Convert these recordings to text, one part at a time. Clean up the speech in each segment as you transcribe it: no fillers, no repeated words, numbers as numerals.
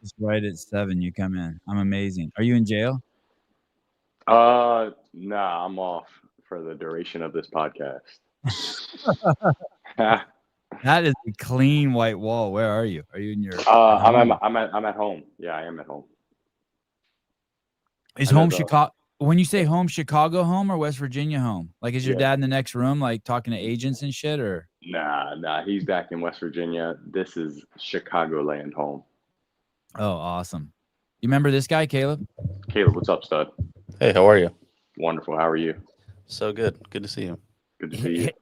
Just right at 7, you come in. I'm amazing. Are you in jail? Nah, I'm off for the duration of this podcast. That is a clean white wall. Where are you? Are you in your at I'm home? at home. Yeah, I am at home. Is I know home the Chicago? When you say yeah, home, Chicago home or West Virginia home? Like, is your yeah. dad in the next room, like talking to agents and shit, or? Nah. He's back in West Virginia. This is Chicagoland home. Oh, awesome. You remember this guy, Caleb? Caleb, what's up, stud? Hey, how are you? Wonderful. How are you? So good. Good to see you. Good to see you. Hey,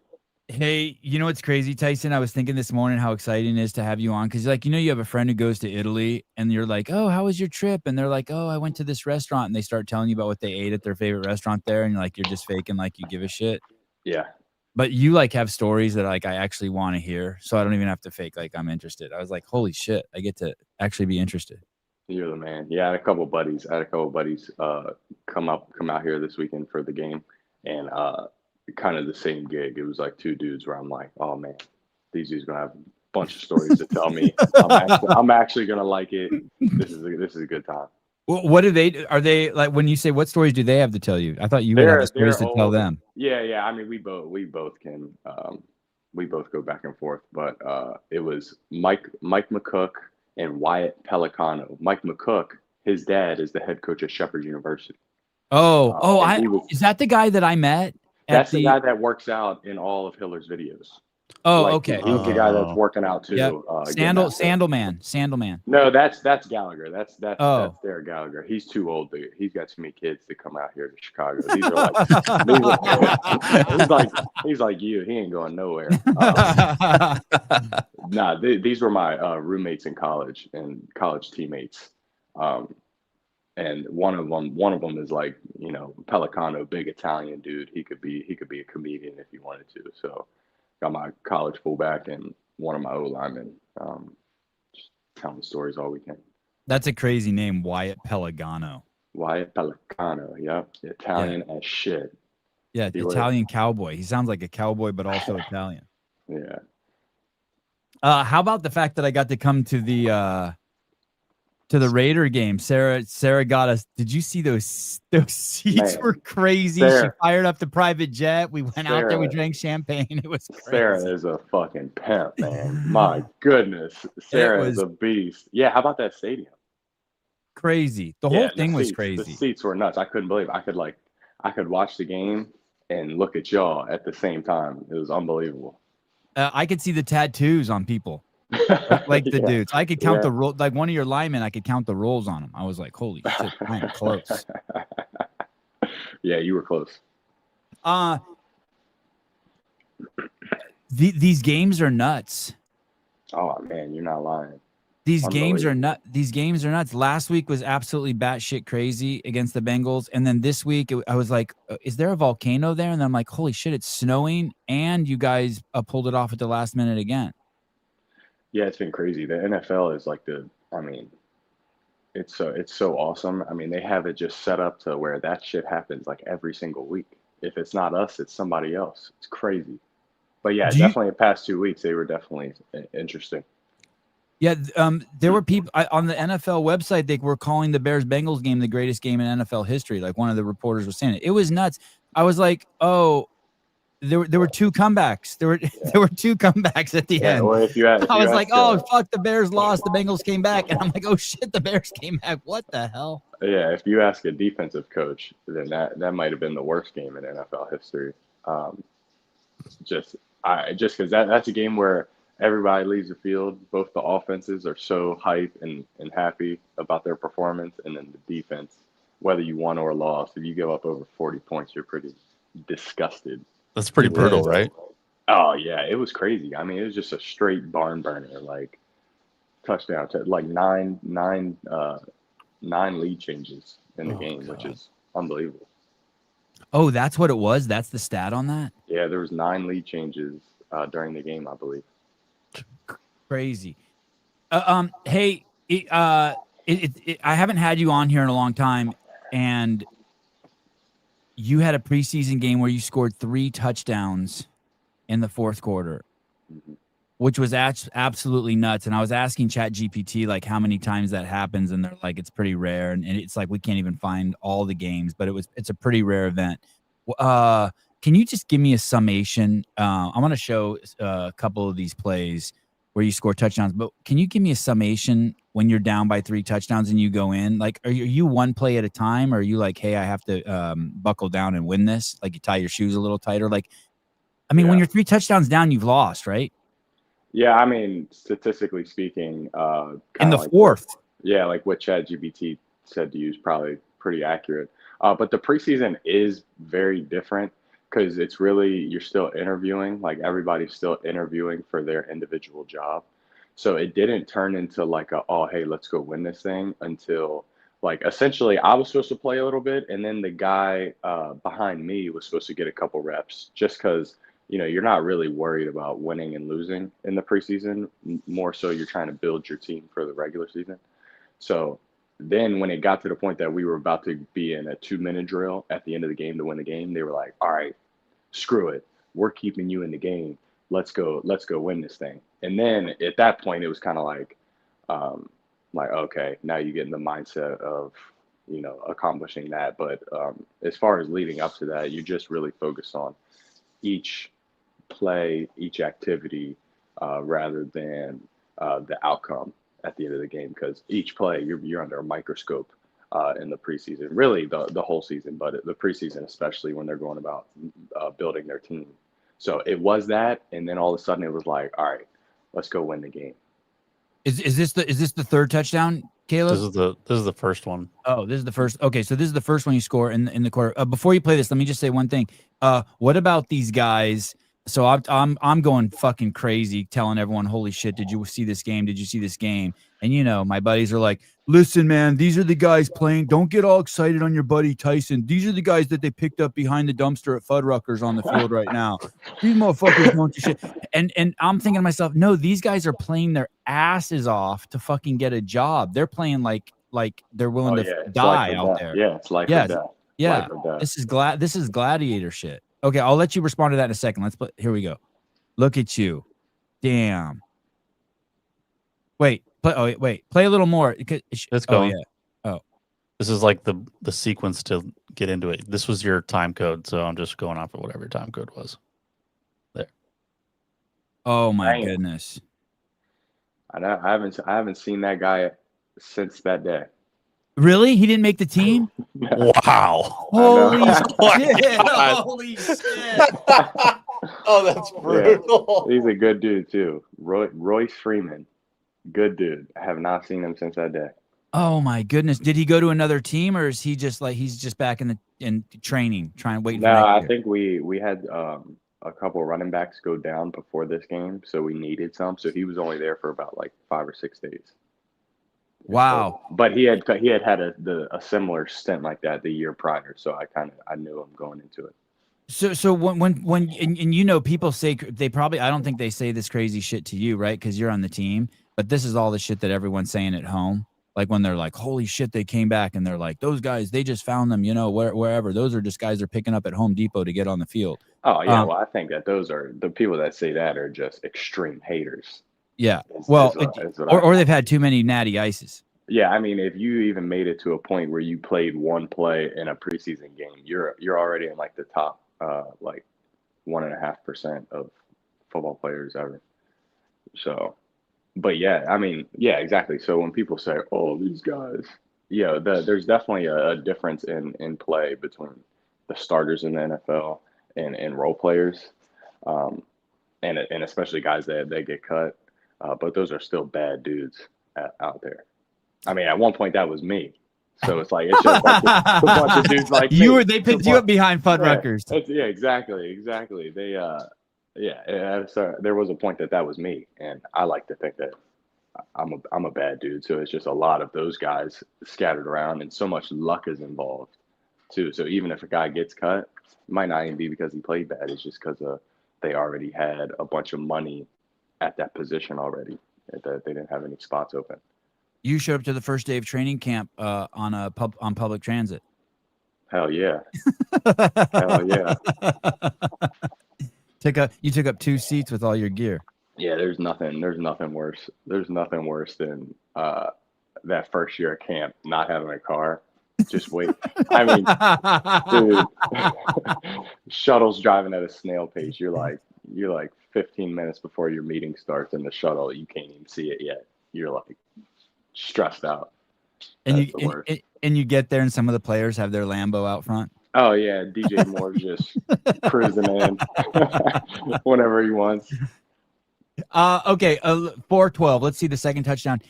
hey, you know what's crazy, Tyson? I was thinking this morning how exciting it is to have you on because, like, you have a friend who goes to Italy, and you're like, "Oh, how was your trip?" And they're like, "Oh, I went to this restaurant," and they start telling you about what they ate at their favorite restaurant there, and you're just faking like you give a shit. Yeah, But you like have stories that like I actually want to hear, so I don't even have to fake like I'm interested. I was like, "Holy shit, I get to actually be interested." you're the man. Yeah, I had a couple buddies come out here this weekend for the game, and kind of the same gig. It was like two dudes where I'm like, oh man, these dudes gonna have a bunch of stories to tell me. I'm actually gonna like it. This is a good time. Well, what do they are they like when you say what stories do they have to tell you? I thought you would have the stories They're to tell old. them. Yeah. I mean, we both can we both go back and forth. But it was Mike McCook and Wyatt Pelicano. Mike McCook, his dad is the head coach at Shepherd University, and I he was is that the guy that I met at that's the the guy that works out in all of Hiller's videos. Oh, Like okay, he's the okay. guy that's Oh, working out Yep. too, getting after. Sandal Man. No, that's Gallagher. That's Oh. Derek Gallagher. He's too old. He's got too many kids to come out here to Chicago. These are he's like you. He ain't going nowhere. These were my roommates in college and college teammates. Um, and one of them is like Pelicano, big Italian dude. He could be a comedian if he wanted to. So got my college fullback and one of my O linemen. Just telling stories all weekend. That's a crazy name, Wyatt Pelagano. Wyatt Pelicano, yep, Yeah. Italian as shit. Yeah, He was, Italian cowboy. He sounds like a cowboy, but also Italian. yeah. How about the fact that I got to come to the Raider game? Sarah got us. Did you see those seats Man, were crazy? She Sarah, fired up the private jet. We went out there, we Sarah, drank champagne. It was Sarah crazy. is a fucking pimp, man. My goodness, It Sarah is was a beast. Yeah, how about that stadium? crazy. The whole Yeah, and the thing was seats, the crazy. seats were nuts. I couldn't believe it. I could watch the game and look at y'all at the same time. It was unbelievable. I could see the tattoos on people. Like the Yeah, dudes. I could count yeah. the roll like one of your linemen, I could count the rolls on them. I was like, holy shit, I am close. Yeah, you were close. Uh these games are nuts. Oh man, you're not lying. These games are Unbelievable. nut. These games are nuts. Last week was absolutely batshit crazy against the Bengals, and then this week I was like, "Is there a volcano there?" And then I'm like, "Holy shit, it's snowing!" And you guys pulled it off at the last minute again. Yeah, it's been crazy. The NFL is like I mean, it's so awesome. I mean, they have it just set up to where that shit happens like every single week. If it's not us, it's somebody else. It's crazy. But yeah, Do you? definitely the past 2 weeks they were definitely interesting. Yeah, there were people on the NFL website. They were calling the Bears Bengals game the greatest game in NFL history. Like one of the reporters was saying it. It was nuts. I was like, oh, there were two comebacks. There were Yeah, there were two comebacks at the yeah. end. Or if I you was like, ask, oh fuck, the Bears lost, the Bengals came back, and I'm like, oh shit, the Bears came back. What the hell? yeah, if you ask a defensive coach, then that might have been the worst game in NFL history. Um, just just because that's a game where everybody leaves the field. Both the offenses are so hype and happy about their performance, and then the defense, whether you won or lost, if you go up over 40 points, you're pretty disgusted that's pretty with. brutal, right? Oh yeah, it was crazy. I mean, it was just a straight barn burner, like touchdown to like nine lead changes in the Oh game, which God. is unbelievable. Oh, that's what it was. That's the stat on that. Yeah, there was nine lead changes during the game, I believe. Crazy. Hey, I haven't had you on here in a long time, and you had a preseason game where you scored 3 touchdowns in the fourth quarter. Mhm. which was absolutely nuts. And I was asking ChatGPT like how many times that happens, and they're like it's pretty rare, and it's like we can't even find all the games, but it's a pretty rare event. Can you just give me a summation? I want to show a couple of these plays where you score touchdowns, but can you give me a summation when you're down by 3 touchdowns and you go in? Like, are you one play at a time, or are you like, hey, I have to buckle down and win this? Like, you tie your shoes a little tighter. Like, I mean, when you're 3 touchdowns down, you've lost, right? Yeah, I mean, statistically speaking, In the like fourth. like what ChatGPT said to you is probably pretty accurate. But the preseason is very different because it's really, you're still interviewing, like everybody's still interviewing for their individual job. So it didn't turn into like oh, hey, let's go win this thing until like essentially I was supposed to play a little bit, and then the guy behind me was supposed to get a couple reps just because you're not really worried about winning and losing in the preseason. More so, you're trying to build your team for the regular season. So then when it got to the point that we were about to be in a 2-minute drill at the end of the game to win the game, they were like, all right, screw it. We're keeping you in the game. Let's go win this thing. And then at that point, it was kind of like, okay, now you get in the mindset of, accomplishing that. But as far as leading up to that, you just really focus on each play, each activity, rather than the outcome at the end of the game, because each play you're under a microscope in the preseason, really the whole season, but the preseason especially when they're going about building their team. So it was that, and then all of a sudden it was like, all right, let's go win the game. Is this the third touchdown, Caleb? This is the first one. Oh, this is the first. Okay, so this is the first one you score in the quarter. Before you play this, let me just say one thing. What about these guys? So I'm going fucking crazy, telling everyone, "Holy shit! Did you see this game? Did you see this game?" And my buddies are like, "Listen, man, these are the guys playing. Don't get all excited on your buddy Tyson. These are the guys that they picked up behind the dumpster at Fuddruckers on the field right now. These motherfuckers don't do shit." And I'm thinking to myself, no, these guys are playing their asses off to fucking get a job. They're playing like they're willing to die out there. Yeah, it's life or death. Yeah, life or death. This is gladiator shit. Okay, I'll let you respond to that in a second. Here we go. Look at you. Damn. Wait. Play a little more. Let's go. Oh, yeah. Oh. This is like the sequence to get into it. This was your time code, so I'm just going off of whatever your time code was. There. Oh my goodness. I know. I haven't seen that guy since that day. Really? He didn't make the team? Wow. Holy shit. Holy shit. Oh, that's brutal. Yeah. He's a good dude too. Royce Freeman. Good dude. I have not seen him since that day. Oh my goodness. Did he go to another team, or is he just like he's just back in training, trying to wait? No, I think we had a couple of running backs go down before this game, so we needed some. So he was only there for about like 5 or 6 days. Wow. So, but he had a similar stint like that the year prior, so I knew him going into it. So when people say they probably, I don't think they say this crazy shit to you, right? Because you're on the team, but this is all the shit that everyone's saying at home. Like when they're like, holy shit, they came back, and they're like, those guys, they just found them, wherever. Those are just guys they're picking up at Home Depot to get on the field. Oh yeah, well I think that those are the people that say that are just extreme haters. Yeah, or they've had too many natty ices. Yeah, I mean, if you even made it to a point where you played one play in a preseason game, you're already in like the top like 1.5% of football players ever. So, but yeah, I mean, yeah, exactly. So when people say, "Oh, these guys," there's definitely a difference in play between the starters in the NFL and role players, and especially guys that get cut. But those are still bad dudes out there. I mean, at one point that was me. So it's like it's just a bunch of dudes like me. They picked you up behind Fuddruckers. Yeah, exactly. They so there was a point that was me, and I like to think that I'm a bad dude. So it's just a lot of those guys scattered around, and so much luck is involved too. So even if a guy gets cut, it might not even be because he played bad. It's just because they already had a bunch of money at that position already. That they didn't have any spots open. You showed up to the first day of training camp on public transit. Hell yeah. Hell yeah. You took up 2 seats with all your gear. Yeah, there's nothing worse. There's nothing worse than that first year of camp, not having a car. Just wait. I mean, dude, shuttle's driving at a snail pace. You're like 15 minutes before your meeting starts in the shuttle. You can't even see it yet. You're like stressed out. And That's you the worst. and you get there, and some of the players have their Lambo out front. Oh yeah, DJ Moore's just cruising in whenever he wants. Okay, 4-12. Let's see the second touchdown.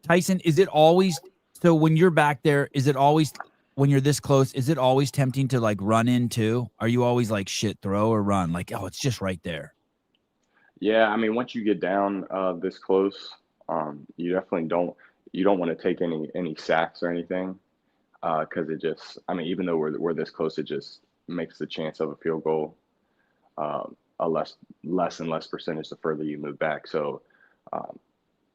Tyson, is it always so when you're back there? Is it always when you're this close? Is it always tempting to like run in too? Are you always like shit, throw or run? Like, oh, it's just right there. Yeah, I mean, once you get down this close, you definitely you don't want to take any sacks or anything because it just, I mean, even though we're this close, it just makes the chance of a field goal a less and less percentage the further you move back. So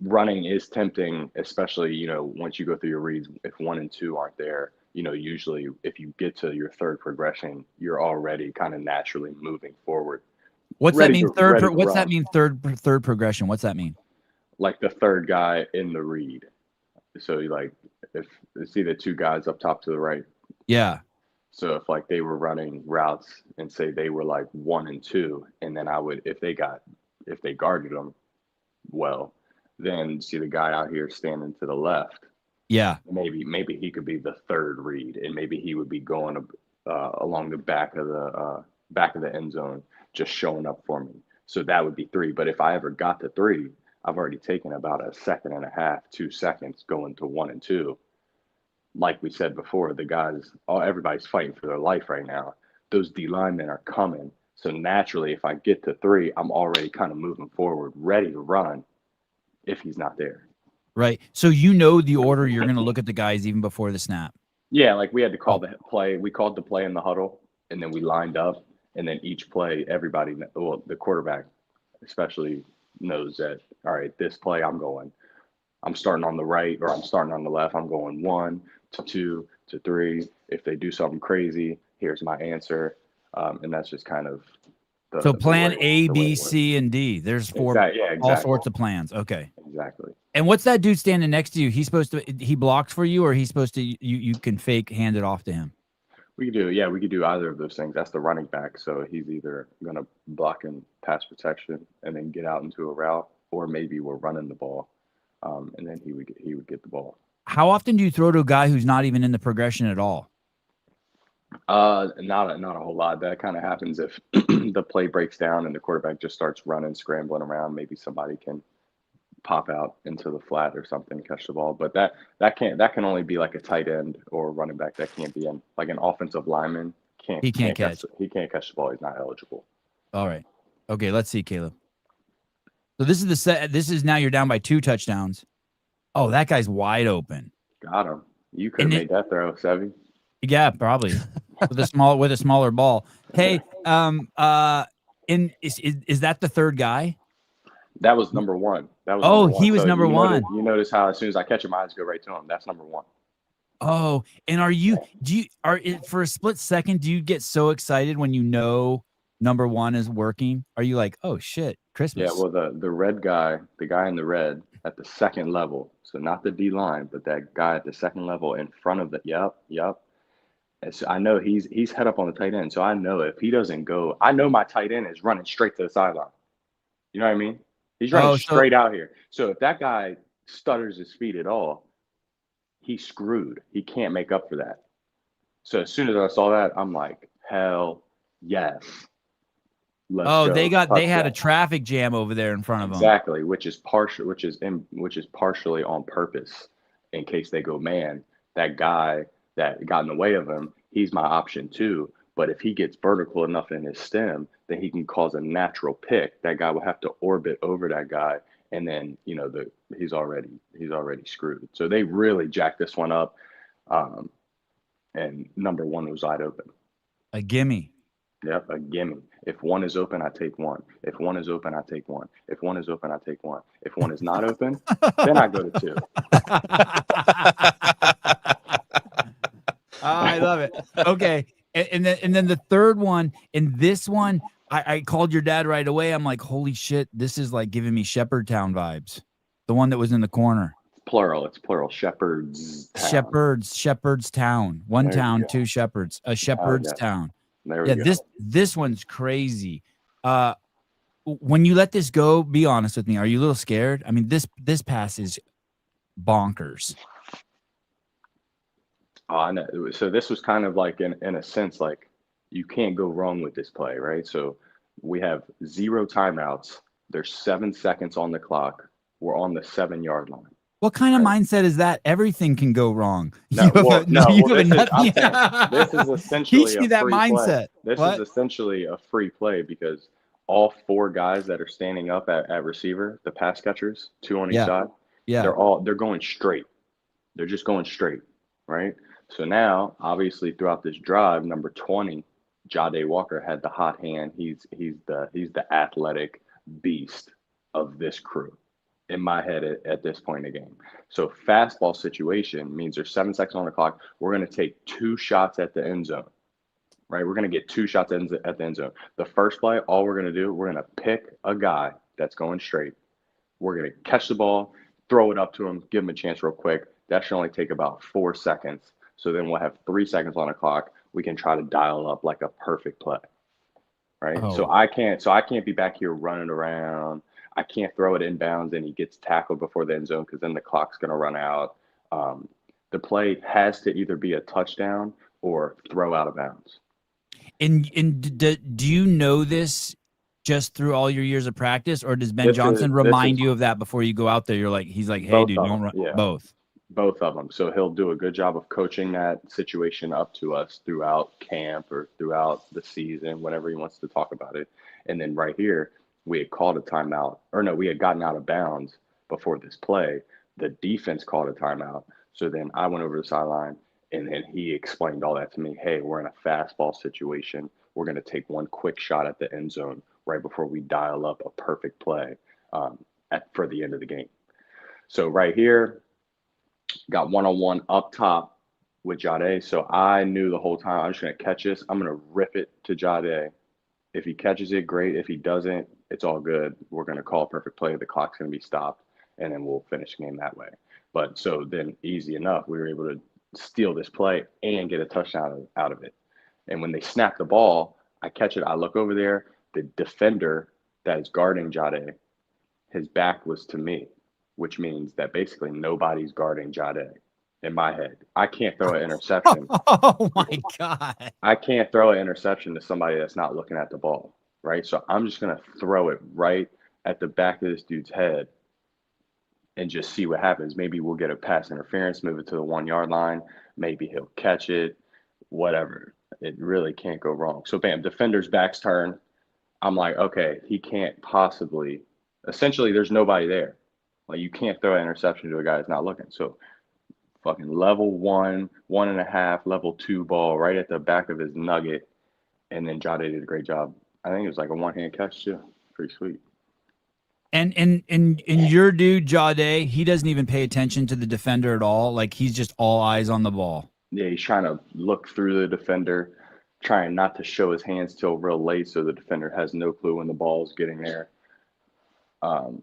running is tempting, especially, you know, once you go through your reads, if 1 and 2 aren't there, you know, usually if you get to your third progression, you're already kind of naturally moving forward. What's that mean? What's that Run. mean? Third progression. What's that mean? Like the third guy in the read. So you like if see the 2 guys up top to the right. Yeah. So if like they were running routes and say they were like 1 and 2, and then I would if they guarded them well, then see the guy out here standing to the left. Yeah. Maybe he could be the third read, and maybe he would be going along the back of the end zone, just showing up for me. So that would be 3. But if I ever got to 3, I've already taken about a second and a half, 2 seconds going to 1 and 2. Like we said before, everybody's fighting for their life right now. Those D linemen are coming. So naturally, if I get to 3, I'm already kind of moving forward, ready to run if he's not there. Right. So you know the order you're going to look at the guys even before the snap. Yeah, like we had to call the play. We called the play in the huddle, and then we lined up, and then each play, everybody, well, the quarterback especially knows that, all right, this play I'm starting on the right or I'm starting on the left. I'm going 1 to 2 to 3. If they do something crazy, here's my answer. And that's just kind of so plan A, B, C, and D. There's 4, exactly. all sorts of plans. Okay. Exactly. And what's that dude standing next to you? He blocks for you, or he's supposed to, you can fake hand it off to him? We could do either of those things. That's the running back. So he's either going to block and pass protection and then get out into a route, or maybe we're running the ball. And then he would get the ball. How often do you throw to a guy who's not even in the progression at all? Not a whole lot. That kind of happens if the play breaks down and the quarterback just starts running, scrambling around. Maybe somebody can pop out into the flat or something, catch the ball. But that can only be like a tight end or a running back. That can't be in like an offensive lineman. He can't catch. He can't catch the ball. He's not eligible. All right. Okay. Let's see, Caleb. So this is the set. This is now you're down by 2 touchdowns. Oh, that guy's wide open. Got him. You could have made that throw, Sevy. Yeah, probably with a smaller ball. Hey, is that the third guy? That was number 1. Number 1. He was number 1. You notice how as soon as I catch him, my eyes go right to him. That's number 1. Oh, and for a split second, do you get so excited when you know number 1 is working? Are you like, oh shit, Christmas? Yeah, well, the red guy, the guy in the red at the second level, so not the D line, but that guy at the second level in front of the yep. And so I know he's head up on the tight end. So I know if he doesn't go, I know my tight end is running straight to the sideline. You know what I mean? He's running straight out here. So if that guy stutters his feet at all, he's screwed. He can't make up for that. So as soon as I saw that, I'm like, hell yes. Let's go. They had a traffic jam over there in front of them. Exactly, which is partially on purpose in case they go man. That guy that got in the way of him, he's my option too. But if he gets vertical enough in his stem, then he can cause a natural pick. That guy will have to orbit over that guy, and then he's already screwed. So they really jacked this one up, and number 1 was wide open. A gimme. Yep, a gimme. If 1 is open, I take 1. If 1 is open, I take 1. If 1 is open, I take 1. If 1 is not open, then I go to 2. I love it. Okay. And then the third one, and this one, I called your dad right away. I'm like, holy shit, this is like giving me Shepherdtown vibes. The one that was in the corner. It's plural. Shepherd's Town. One There you town, go. two shepherds. A Shepherd's Okay. Town. There we Yeah, go. this one's crazy. When you let this go, be honest with me. Are you a little scared? I mean, this pass is bonkers. I know. So this was kind of like in a sense, like you can't go wrong with this play, right? So we have 0 timeouts. There's 7 seconds on the clock. We're on the 7-yard line. What kind of Right. mindset is that? Everything can go wrong. No, this is Teach essentially me a that free play. mindset. This What? is essentially a free play because all 4 guys that are standing up at receiver, the pass catchers, 2 on each Yeah. side, Yeah. they're going straight. They're just going straight, right? So now, obviously, throughout this drive, number 20, Jade Walker had the hot hand. He's the athletic beast of this crew. In my head at this point in the game. So fastball situation means there's 7 seconds on the clock. We're going to take 2 shots at the end zone, right? We're going to get 2 shots at the end zone. The first play, all we're going to do, we're going to pick a guy that's going straight. We're going to catch the ball, throw it up to him, give him a chance real quick. That should only take about 4 seconds. So then we'll have 3 seconds on the clock. We can try to dial up like a perfect play, right? Oh. So I can't be back here running around. I can't throw it inbounds and he gets tackled before the end zone because then the clock's going to run out. The play has to either be a touchdown or throw out of bounds. And do you know this just through all your years of practice, or does Ben Johnson remind you of that before you go out there? He's like, hey, dude, don't run. Yeah. Both of them. So he'll do a good job of coaching that situation up to us throughout camp or throughout the season, whenever he wants to talk about it. And then right here, we had called a timeout, or no, we had gotten out of bounds before this play. The defense called a timeout. So then I went over to the sideline and then he explained all that to me. Hey, we're in a fastball situation. We're going to take one quick shot at the end zone right before we dial up a perfect play for the end of the game. So right here, got one-on-one up top with Jade. So I knew the whole time I'm just going to catch this. I'm going to rip it to Jade. If he catches it, great. If he doesn't, it's all good. We're going to call a perfect play. The clock's going to be stopped, and then we'll finish the game that way. But so then easy enough, we were able to steal this play and get a touchdown out of it. And when they snap the ball, I catch it. I look over there. The defender that is guarding Jade, his back was to me, which means that basically nobody's guarding Jade. In my head, I can't throw an interception. Oh my God. I can't throw an interception to somebody that's not looking at the ball, right? So I'm just going to throw it right at the back of this dude's head and just see what happens. Maybe we'll get a pass interference, move it to the 1-yard line. Maybe he'll catch it, whatever. It really can't go wrong. So bam, defender's back's turn. I'm like, okay, he can't possibly, essentially there's nobody there. Like you can't throw an interception to a guy that's not looking. So fucking level 1, 1.5, level 2 ball right at the back of his nugget. And then Jade did a great job. I think it was like a one-hand catch too. Pretty sweet. And your dude, Jade, he doesn't even pay attention to the defender at all. Like he's just all eyes on the ball. Yeah, he's trying to look through the defender, trying not to show his hands till real late so the defender has no clue when the ball is getting there. And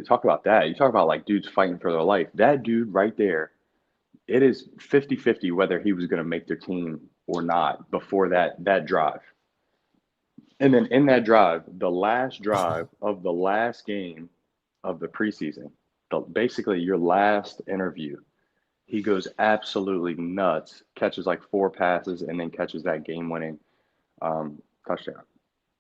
talk about that. You talk about like dudes fighting for their life. That dude right there, it is 50-50 whether he was going to make their team or not before that drive. And then in that drive, the last drive of the last game of the preseason, basically your last interview, he goes absolutely nuts, catches like 4 passes, and then catches that game-winning touchdown.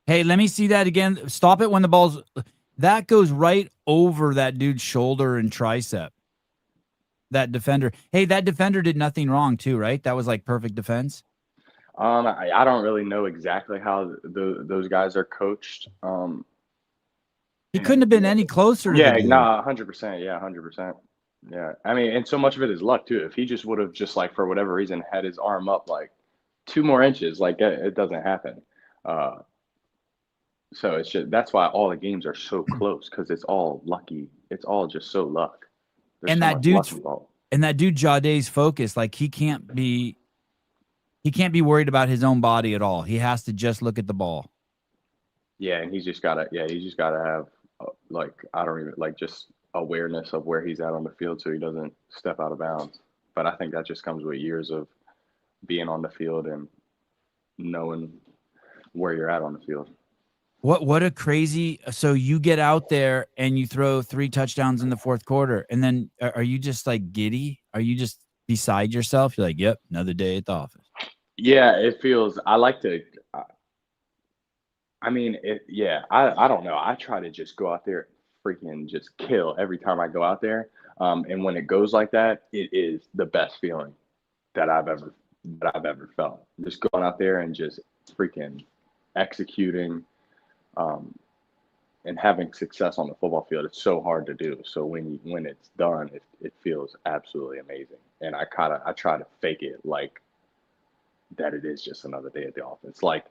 Hey, let me see that again. Stop it when the ball's – that goes right over that dude's shoulder and tricep. That defender. Hey, that defender did nothing wrong too, right? That was like perfect defense. I don't really know exactly how those guys are coached. He couldn't have been any closer. Yeah, 100%. Yeah, 100%. Yeah, I mean, and so much of it is luck too. If he just would have just like for whatever reason had his arm up like 2 more inches, like it doesn't happen. So it's just that's why all the games are so close because it's all lucky. It's all just so luck. There's and so that dude's and that dude Jade's focus, like he can't be worried about his own body at all. He has to just look at the ball. Yeah, and he's just gotta have like I don't even like just awareness of where he's at on the field so he doesn't step out of bounds. But I think that just comes with years of being on the field and knowing where you're at on the field. What a crazy. So you get out there and you throw 3 touchdowns in the fourth quarter, and then are you just like giddy? Are you just beside yourself? You're like, yep, another day at the office. Yeah, it feels. I like to. I mean, yeah, I don't know. I try to just go out there, freaking just kill every time I go out there. And when it goes like that, it is the best feeling that I've ever felt. Just going out there and just freaking executing, um, and having success on the football field. It's so hard to do. So when it's done, it feels absolutely amazing. And I try to fake it like that. It is just another day at the office. Like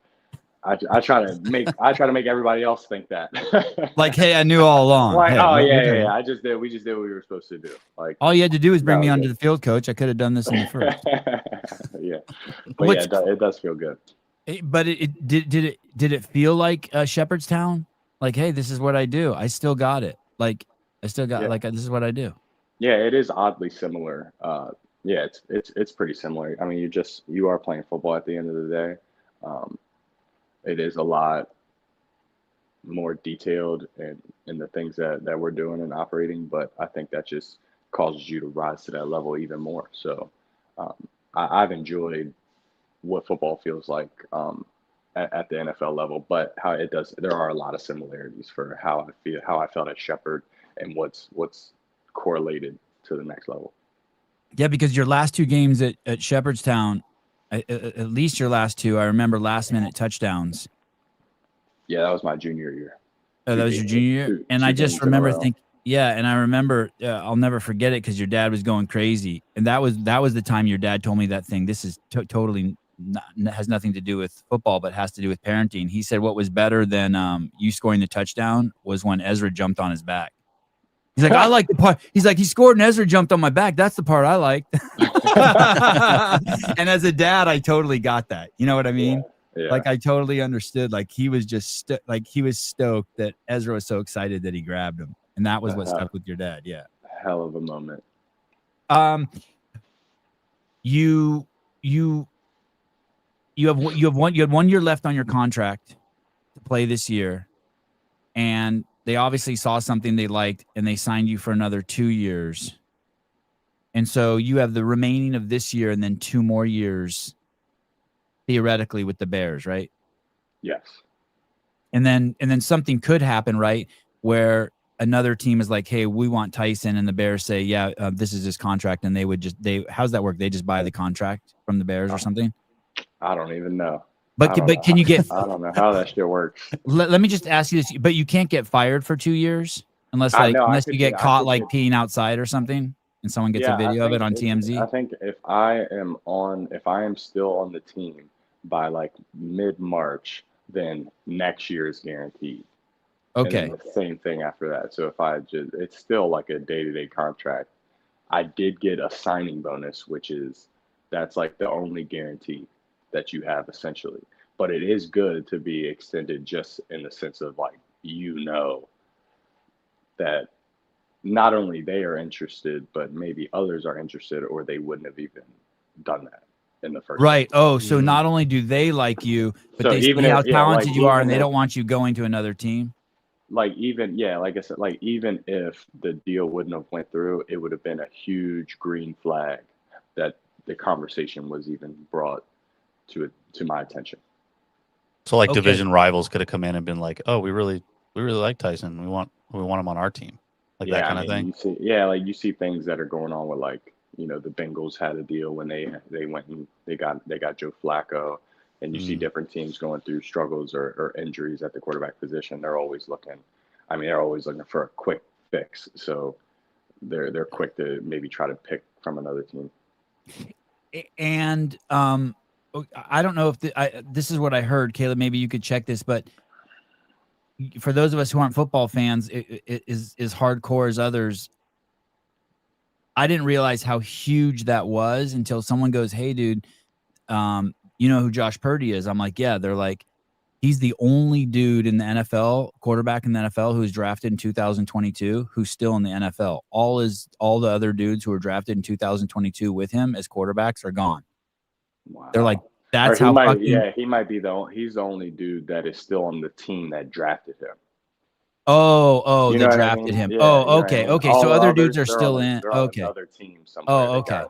I try to make everybody else think that. Like, hey, I knew all along. Like, Hey, oh we're yeah, good. we just did what we were supposed to do. Like All you had to do was bring that me was onto it. the field, coach. I could have done this in the first. Yeah, but What's- yeah, it does feel good. But did it feel like Shepherdstown? Like, hey, this is what I do. I still got it. Like, I still got Yeah. like this is what I do. Yeah, it is oddly similar. Yeah, it's pretty similar. I mean, you are playing football at the end of the day. It is a lot more detailed in the things that we're doing and operating, but I think that just causes you to rise to that level even more. So I've enjoyed what football feels like at the NFL level, but how it does. There are a lot of similarities for how I felt at Shepherd, and what's correlated to the next level. Yeah, because your last 2 games at Shepherdstown, at least your last 2, I remember last minute touchdowns. Yeah, that was my junior year. That was your junior year, and I just remember thinking, yeah, and I remember I'll never forget it because your dad was going crazy, and that was the time your dad told me that thing. This is totally has nothing to do with football, but has to do with parenting. He said what was better than you scoring the touchdown was when Ezra jumped on his back. He's like, I like the part. He's like, he scored and Ezra jumped on my back. That's the part I liked. And as a dad, I totally got that. You know what I mean? Yeah. Like I totally understood. Like he was just he was stoked that Ezra was so excited that he grabbed him, and that was what stuck with your dad. Yeah, hell of a moment. You had 1 year left on your contract to play this year, and they obviously saw something they liked, and they signed you for another 2 years. And so you have the remaining of this year, and then 2 more years theoretically with the Bears, right? Yes. And then something could happen, right? Where another team is like, hey, we want Tyson, and the Bears say, yeah, this is his contract. And how's that work? They just buy the contract from the Bears or something? I don't even know. But can you get, I don't know how that shit works. let me just ask you this, but you can't get fired for 2 years unless you get caught like peeing outside or something, and someone gets a video of it on TMZ. I think if I am still on the team by like mid-March, then next year is guaranteed. Okay. And then the same thing after that. So it's still like a day-to-day contract. I did get a signing bonus, that's like the only guarantee that you have essentially. But it is good to be extended just in the sense of like, that not only they are interested, but maybe others are interested, or they wouldn't have even done that in the first Right. place. Oh, so not only do they like you, but So they see even how if- yeah, talented like, you are, and even they if- don't want you going to another team. Like like I said, like even if the deal wouldn't have went through, it would have been a huge green flag that the conversation was even brought to my attention. So like Okay. division rivals could have come in and been like, "Oh, we really like Tyson. We want him on our team." Like that kind of thing. You see things that are going on with like, the Bengals had a deal when they went and they got Joe Flacco, and you see different teams going through struggles or injuries at the quarterback position. They're always looking for a quick fix. So they're quick to maybe try to pick from another team. And I don't know if this is what I heard, Caleb. Maybe you could check this, but for those of us who aren't football fans, it is hardcore as others. I didn't realize how huge that was until someone goes, "Hey, dude, you know who Josh Purdy is?" I'm like, "Yeah." They're like, He's the only dude in the NFL, quarterback in the NFL, who was drafted in 2022, who's still in the NFL. All the other dudes who were drafted in 2022 with him as quarterbacks are gone. Wow. They're like, Or that's he how might, fucking. yeah, he might be he's the only dude that is still on the team that drafted him. Oh, You they know what I drafted mean? him. Yeah, you Oh, know what I okay, mean? okay. All So the other dudes others, are still in. they're on Okay. another team somewhere. Oh, okay.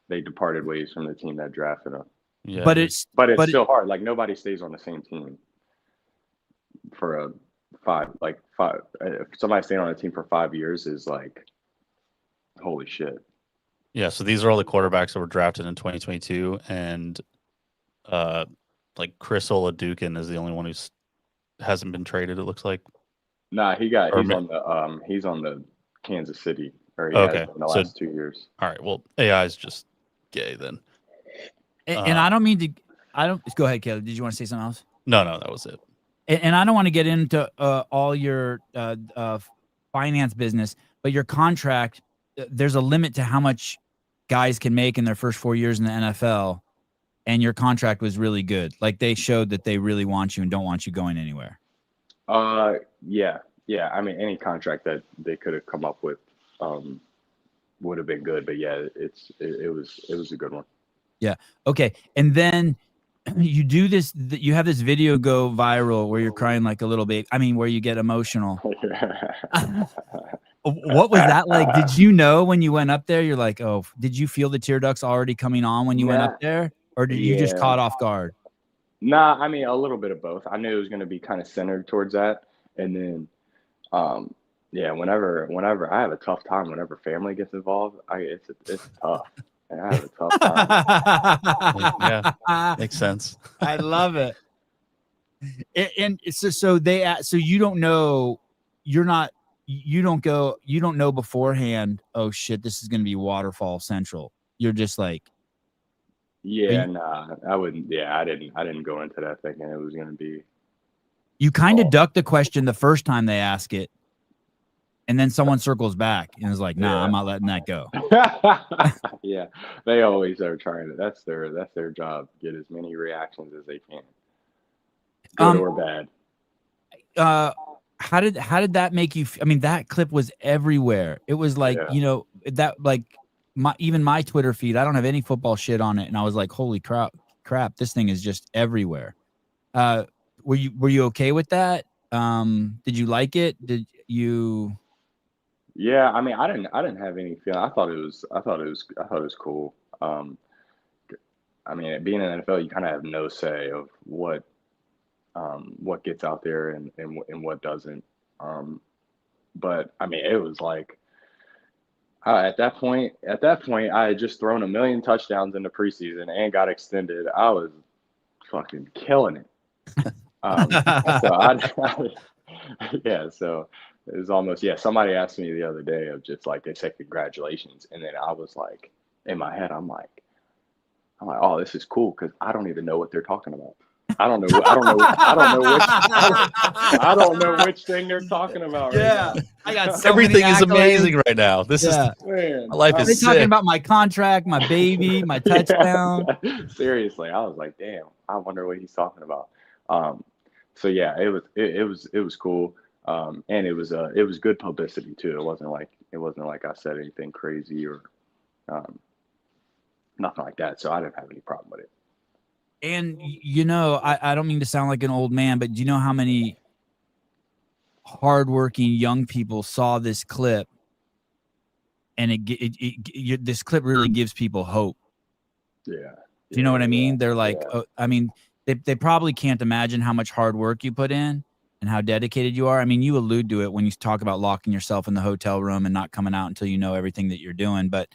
They departed ways from the team that drafted them. Yeah, But it's still hard. Like nobody stays on the same team for a five. If somebody staying on a team for 5 years is like, holy shit. yeah. So these are all the quarterbacks that were drafted in 2022, and like Chris Oladukin is the only one who's hasn't been traded. It looks like. Nah, he's on the Kansas City, or he has Okay, in the last 2 years. All right. Well, AI is just gay then. and I don't mean to. I don't. Go ahead, Caleb. Did you want to say something else? No, that was it. And I don't want to get into all your finance business, but your contract, there's a limit to how much guys can make in their first 4 years in the NFL, and your contract was really good. Like they showed that they really want you and don't want you going anywhere. Yeah. I mean, any contract that they could have come up with would have been good, but yeah, it was a good one. Yeah. Okay. And then you do this. You have this video go viral where you're crying like a little baby. I mean, where you get emotional. What was that like? Did you know when you went up there? You're like, oh, did you feel the tear ducts already coming on when you went up there, or did you just caught off guard? Nah, I mean a little bit of both. I knew it was going to be kind of centered towards that, and then, yeah, whenever I have a tough time, whenever family gets involved, it's tough. And I have a tough time. Yeah, makes sense. I love it. And so you don't know, you don't know beforehand, oh shit, this is going to be Waterfall Central. You're just like, yeah, nah, I wouldn't. Yeah, I didn't go into that thinking it was going to be. You kind of duck the question the first time they ask it, and then someone circles back and is like, nah, I'm not letting that go. Yeah, they always are trying to. That's their job. Get as many reactions as they can, good or bad. How did that make you? I mean, that clip was everywhere. It was like, that like my Twitter feed. I don't have any football shit on it, and I was like, holy crap, this thing is just everywhere. Were you okay with that? Did you like it? Did you? Yeah, I mean, I didn't have any feeling. I thought it was cool. I mean, being in the NFL, you kind of have no say of what gets out there and what doesn't. But I mean, it was like at that point, I had just thrown 1 million touchdowns in the preseason and got extended. I was fucking killing it. Yeah, so it was almost, somebody asked me the other day of just like, they said congratulations, and then I was like, in my head, I'm like, oh, this is cool because I don't even know what they're talking about. I don't know which thing they're talking about right now. I got so everything many is amazing accolades. right now. This is Man, my life Are is they sick. talking about my contract, my baby, my touchdown? Seriously, I was like, damn, I wonder what he's talking about. So yeah, it was cool. And it was good publicity too. It wasn't like I said anything crazy or nothing like that. So I didn't have any problem with it. And I don't mean to sound like an old man, but do you know how many hardworking young people saw this clip? And this clip really gives people hope. Yeah. Do you know what I mean? They're like, I mean, they probably can't imagine how much hard work you put in and how dedicated you are. I mean, you allude to it when you talk about locking yourself in the hotel room and not coming out until you know everything that you're doing. But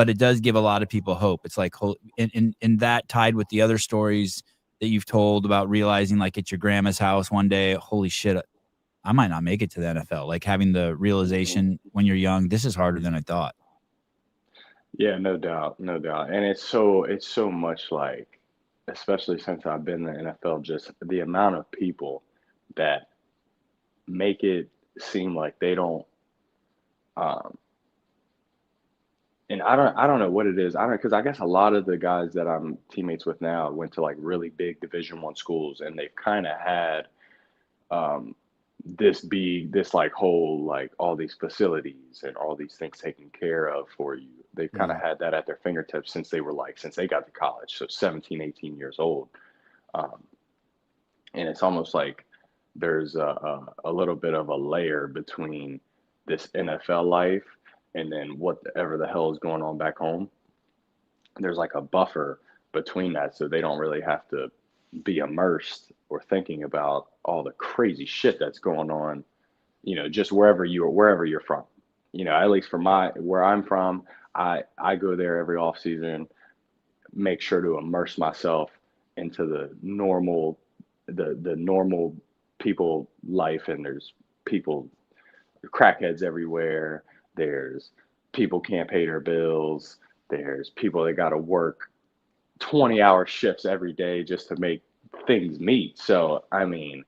it does give a lot of people hope. It's like, in that tied with the other stories that you've told about realizing, like at your grandma's house one day, holy shit, I might not make it to the NFL. Like having the realization when you're young, this is harder than I thought. Yeah, no doubt. And it's so much like, especially since I've been in the NFL, just the amount of people that make it seem like they don't And I don't know what it is. I don't, because I guess a lot of the guys that I'm teammates with now went to like really big Division I schools, and they've kind of had um, this like whole like all these facilities and all these things taken care of for you. They've kind of Yeah. had that at their fingertips since they got to college, so 17, 18 years old. Um, and it's almost like there's a little bit of a layer between this NFL life and then whatever the hell is going on back home. There's like a buffer between that, so they don't really have to be immersed or thinking about all the crazy shit that's going on, just wherever you're from. At least for where I'm from, I go there every off season, make sure to immerse myself into the normal people life, and there's people, crackheads everywhere. There's people can't pay their bills. There's people that got to work 20-hour shifts every day just to make things meet. So I mean,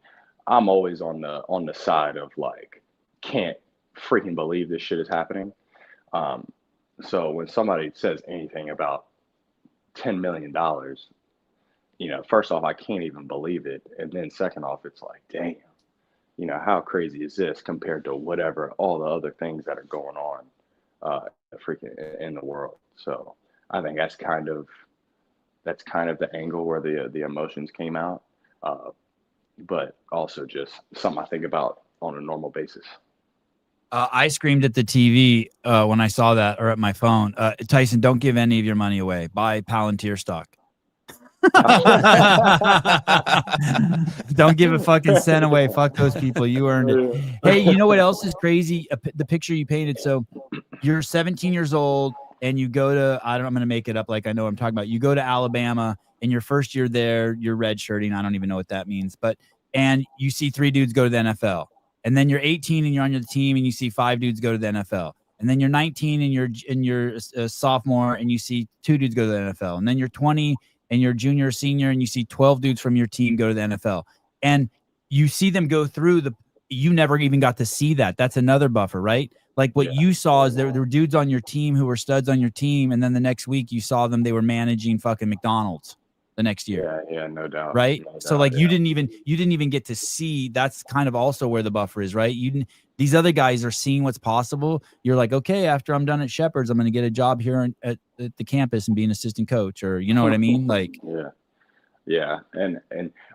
I'm always on the side of like, can't freaking believe this shit is happening. Um, so when somebody says anything about $10 million, first off, I can't even believe it, and then second off, it's like, damn, how crazy is this compared to whatever all the other things that are going on, freaking in the world. So I think that's kind of the angle where the emotions came out, uh, but also just something I think about on a normal basis. I screamed at the TV when I saw that, or at my phone. Tyson, don't give any of your money away. Buy Palantir stock. Don't give a fucking cent away. Fuck those people. You earned it. Hey, you know what else is crazy? The picture you painted. So you're 17 years old and you go to, I'm going to make it up like I know what I'm talking about. You go to Alabama and your first year there, you're redshirting. I don't even know what that means. And you see 3 dudes go to the NFL. And then you're 18 and you're on your team and you see 5 dudes go to the NFL. And then you're 19 and you're a sophomore and you see 2 dudes go to the NFL. And then you're 20 and you're junior or senior and you see 12 dudes from your team go to the NFL. And you see them go through you never even got to see that. That's another buffer, right? Like what you saw is there were dudes on your team who were studs on your team. And then the next week you saw them, they were managing fucking McDonald's the next year. Yeah, no doubt. Right. No So doubt, like yeah. you didn't even get to see. That's kind of also where the buffer is, right? These other guys are seeing what's possible. You're like, okay, after I'm done at Shepherd's, I'm going to get a job here at the campus and be an assistant coach, or you know what I mean? Like, yeah.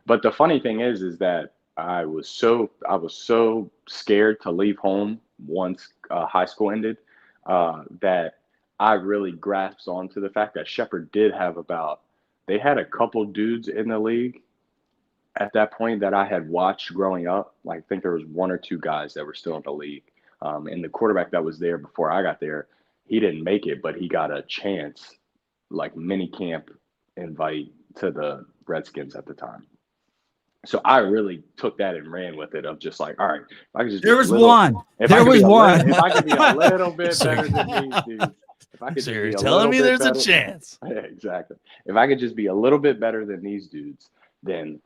But the funny thing is that I was so scared to leave home once high school ended, that I really grasped onto the fact that Shepherd they had a couple dudes in the league at that point that I had watched growing up. Like, I think there was 1 or 2 guys that were still in the league. And the quarterback that was there before I got there, he didn't make it, but he got a chance, like mini camp invite to the Redskins at the time. So I really took that and ran with it, of just like, all right, if I could just there was one. There was one. If I could be a little bit better than these dudes, if I could So just you're be a telling little me bit there's better, a chance. Yeah, exactly. If I could just be a little bit better than these dudes, then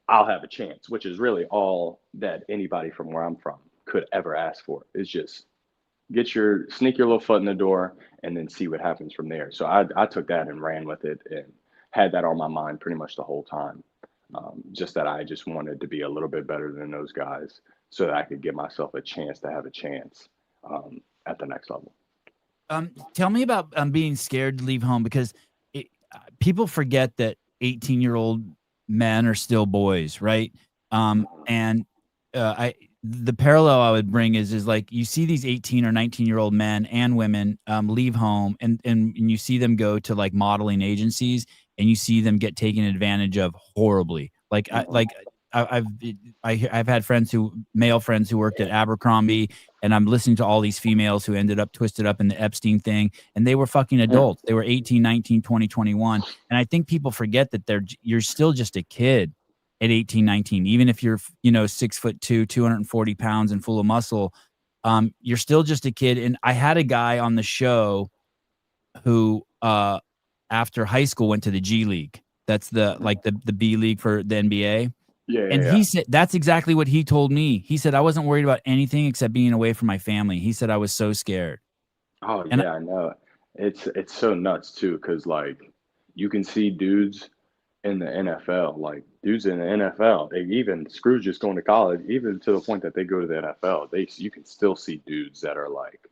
I'll have a chance, which is really all that anybody from where I'm from could ever ask for, is just sneak your little foot in the door and then see what happens from there. So I took that and ran with it and had that on my mind pretty much the whole time. Just that I just wanted to be a little bit better than those guys so that I could give myself a chance to have a chance at the next level. Tell me about being scared to leave home, because people forget that 18-year-old men are still boys, right? And the parallel I would bring is like, you see these 18 or 19-year-old men and women leave home and you see them go to like modeling agencies, and you see them get taken advantage of horribly. I've had male friends who worked at Abercrombie, and I'm listening to all these females who ended up twisted up in the Epstein thing, and they were fucking adults. They were 18, 19, 20, 21. And I think people forget that you're still just a kid at 18, 19, even if you're, 6'2", 240 pounds and full of muscle, you're still just a kid. And I had a guy on the show who, after high school went to the G League. That's the B League for the NBA. He said, that's exactly what he told me. He said, I wasn't worried about anything except being away from my family. He said, I was so scared. Oh And yeah, I know. It's so nuts too, because like you can see dudes in the NFL, like dudes in the NFL, they even screws just going to college, even to the point that they go to the NFL. You can still see dudes that are like,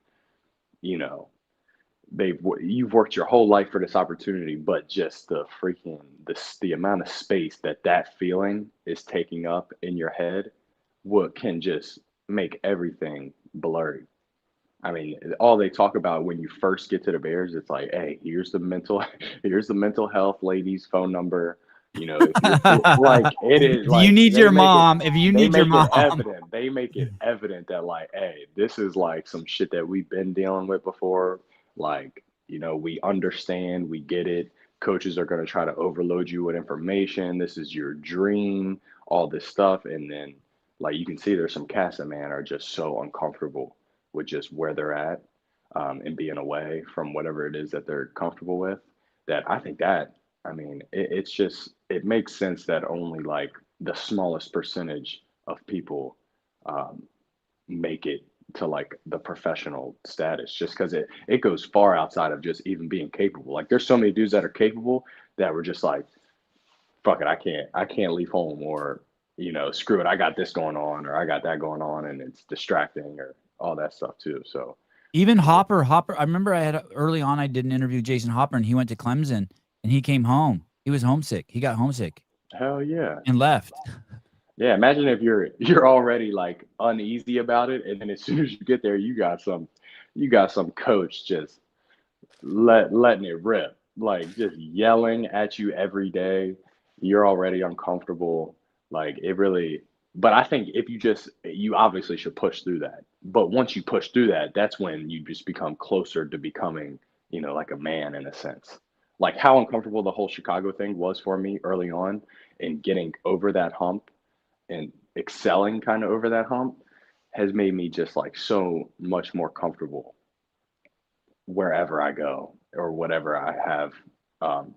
you know, you've worked your whole life for this opportunity, but just the amount of space that feeling is taking up in your head, what can just make everything blurry. I mean, all they talk about when you first get to the Bears, it's like, hey, here's the mental health lady's phone number. You know, if you're like, it is if you like need your mom, if you they need your make it mom, evident. They make it evident that like, hey, this is like some shit that we've been dealing with before. Like, we understand, we get it. Coaches are going to try to overload you with information. This is your dream, all this stuff, and then like you can see there's some cats that man are just so uncomfortable with just where they're at, and being away from whatever it is that they're comfortable with. That I think that, I mean, it makes sense that only like the smallest percentage of people um, make it to like the professional status, just because it goes far outside of just even being capable. Like there's so many dudes that are capable that were just like, fuck it, I can't leave home, or screw it, I got this going on, or I got that going on, and it's distracting, or all that stuff too. So even Hopper. I remember early on, I did an interview with Jason Hopper, and he went to Clemson, and he came home. He was homesick. He got homesick hell yeah. and left. Yeah, imagine if you're already like uneasy about it, and then as soon as you get there, you got some coach just letting it rip, like just yelling at you every day. You're already uncomfortable. Like it really, but I think if you obviously should push through that. But once you push through that, that's when you just become closer to becoming, like a man in a sense. Like how uncomfortable the whole Chicago thing was for me early on, and getting over that hump and excelling kind of over that hump has made me just like so much more comfortable wherever I go or whatever I have um,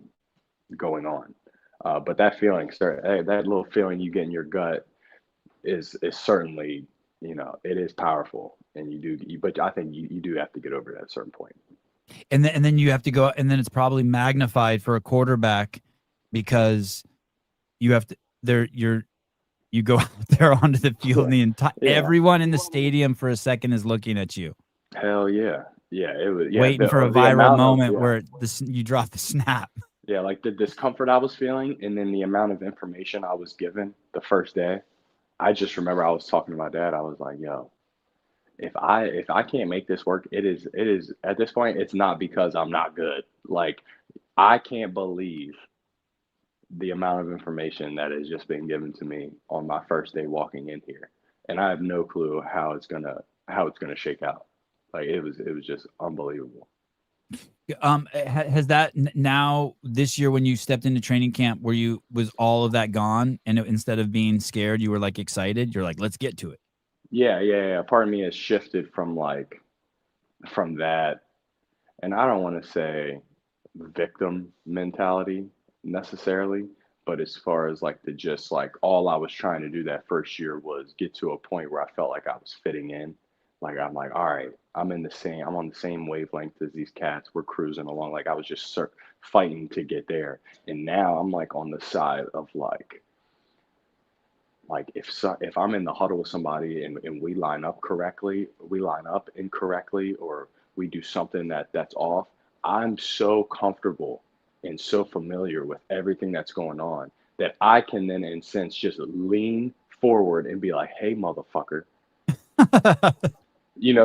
going on. But that that little feeling you get in your gut is certainly, it is powerful, and but I think you do have to get over it at a certain point. And then you have to go, and then it's probably magnified for a quarterback because you have to you go out there onto the field, and the entire Yeah, everyone in the stadium for a second is looking at you, hell yeah, yeah. It was, yeah. waiting for a The viral amount of, moment yeah. where you drop the snap. Yeah, like the discomfort I was feeling, and then the amount of information I was given the first day. I just remember I was talking to my dad. I was like, "Yo, if I can't make this work, it is at this point. It's not because I'm not good. Like I can't believe the amount of information that has just been given to me on my first day walking in here, and I have no clue how it's gonna shake out. Like it was just unbelievable. Has that now this year when you stepped into training camp, was all of that gone, and instead of being scared, you were like excited? You're like, let's get to it. Yeah, yeah, yeah. Part of me has shifted from that, and I don't want to say victim mentality necessarily, but as far as like the just like all I was trying to do that first year was get to a point where I felt like I was fitting in. Like I'm like, all right, I'm on the same wavelength as these cats. We're cruising along. Like I was just fighting to get there, and now I'm like on the side of like if I'm in the huddle with somebody, and we line up incorrectly, or we do something that's off, I'm so comfortable and so familiar with everything that's going on that I can then in sense just lean forward and be like, hey motherfucker,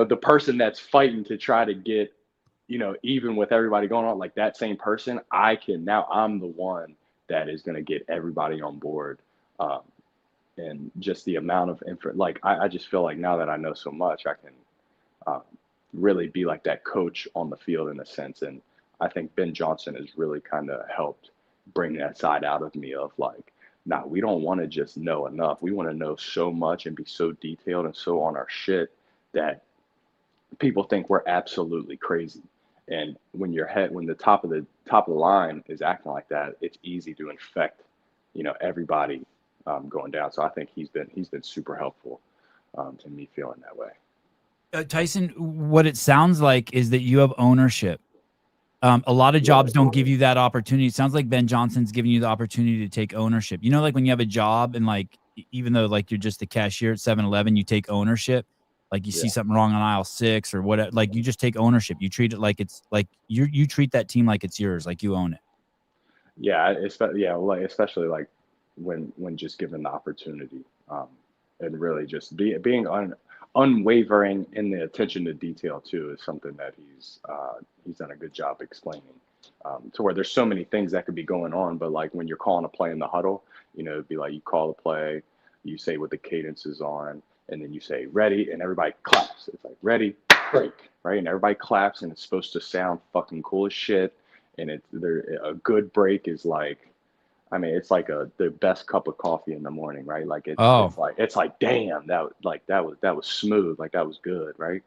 the person that's fighting to try to get, even with everybody going on, like that same person, I'm the one that is going to get everybody on board. Um, and just the amount of info, like I just feel like now that I know so much, I can um, really be like that coach on the field in a sense. And I think Ben Johnson has really kind of helped bring that side out of me of like, nah, we don't want to just know enough. We want to know so much and be so detailed and so on our shit that people think we're absolutely crazy. And when the top of the line is acting like that, it's easy to infect, everybody going down. So I think he's been super helpful in me feeling that way. Tyson, what it sounds like is that you have ownership. A lot of jobs don't give you that opportunity. It sounds like Ben Johnson's giving you the opportunity to take ownership. You know, like when you have a job and like, even though like you're just a cashier at 7-Eleven, you take ownership. Like you see something wrong on aisle 6 or whatever, like you just take ownership. You treat it like it's like you treat that team like it's yours, like you own it. Yeah, like especially like when just given the opportunity, and really just being unwavering in the attention to detail too is something that he's done a good job explaining. To where there's so many things that could be going on, but like when you're calling a play in the huddle, it'd be like you call a play, you say what the cadence is on, and then you say ready, and everybody claps. It's like ready, break, right, and everybody claps, and it's supposed to sound fucking cool as shit. And a good break is like, I mean, it's like the best cup of coffee in the morning, right? Like it's like damn, that was smooth, like that was good, right?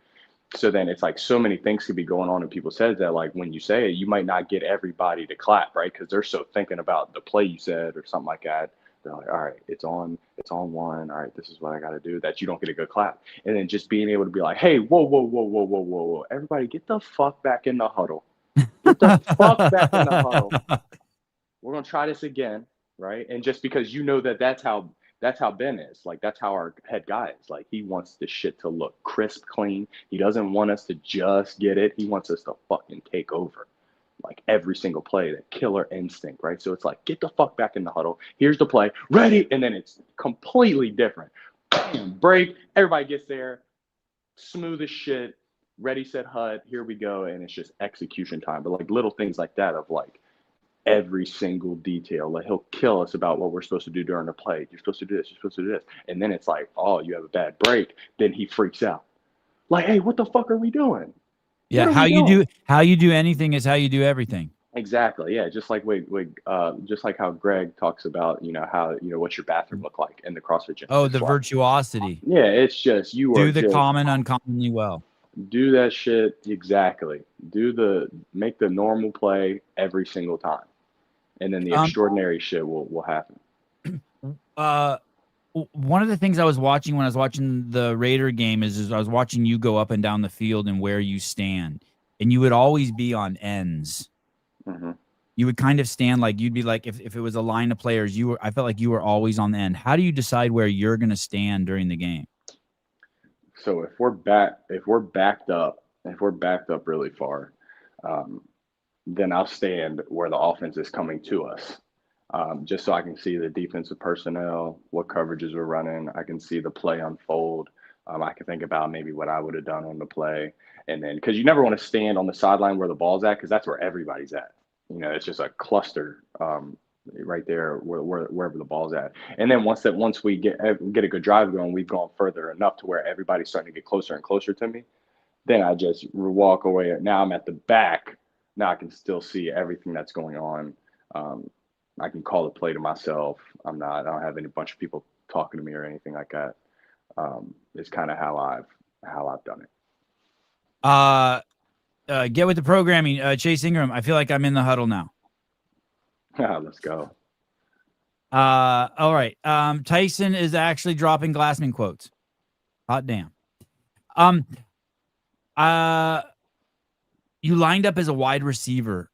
So then it's like so many things could be going on, and people says that like when you say it, you might not get everybody to clap, right? Because they're so thinking about the play you said or something like that. They're like, all right, it's on one. All right, this is what I got to do. That you don't get a good clap, and then just being able to be like, hey, whoa, everybody, get the fuck back in the huddle. Get the fuck back in the huddle. We're gonna try this again, right? And just because that's how Ben is, like that's how our head guy is. Like he wants the shit to look crisp, clean. He doesn't want us to just get it. He wants us to fucking take over. Like every single play, that killer instinct, right? So it's like, get the fuck back in the huddle. Here's the play, ready, and then it's completely different. Bam, break, everybody gets there, smooth as shit, ready, set, hut, here we go, and it's just execution time. But like little things like that of like every single detail, like he'll kill us about what we're supposed to do during the play. You're supposed to do this, you're supposed to do this. And then it's like, oh, you have a bad break. Then he freaks out. Like, hey, what the fuck are we doing? Yeah, how you do anything is how you do everything. Exactly. Yeah, just like just like how Greg talks about, how what's your bathroom look like in the CrossFit gym. Oh, the virtuosity. Yeah, it's just do the common uncommonly well. Do that shit exactly. Make the normal play every single time, and then the extraordinary shit will happen. One of the things I was watching when I was watching the Raider game is I was watching you go up and down the field and where you stand, and you would always be on ends. Mm-hmm. You would kind of stand like you'd be like if it was a line of players, I felt like you were always on the end. How do you decide where you're going to stand during the game? So if we're backed up really far, then I'll stand where the offense is coming to us. Just so I can see the defensive personnel, what coverages we're running. I can see the play unfold. I can think about maybe what I would have done on the play. And then, because you never want to stand on the sideline where the ball's at, because that's where everybody's at. It's just a cluster right there wherever the ball's at. And then once we get a good drive going, we've gone further enough to where everybody's starting to get closer and closer to me. Then I just walk away. Now I'm at the back. Now I can still see everything that's going on. I can call the play to myself. I don't have any bunch of people talking to me or anything like that. It's kind of how I've done it. Get with the programming. Chase Ingram, I feel like I'm in the huddle now. Let's go. All right. Tyson is actually dropping Glassman quotes. Hot damn. You lined up as a wide receiver.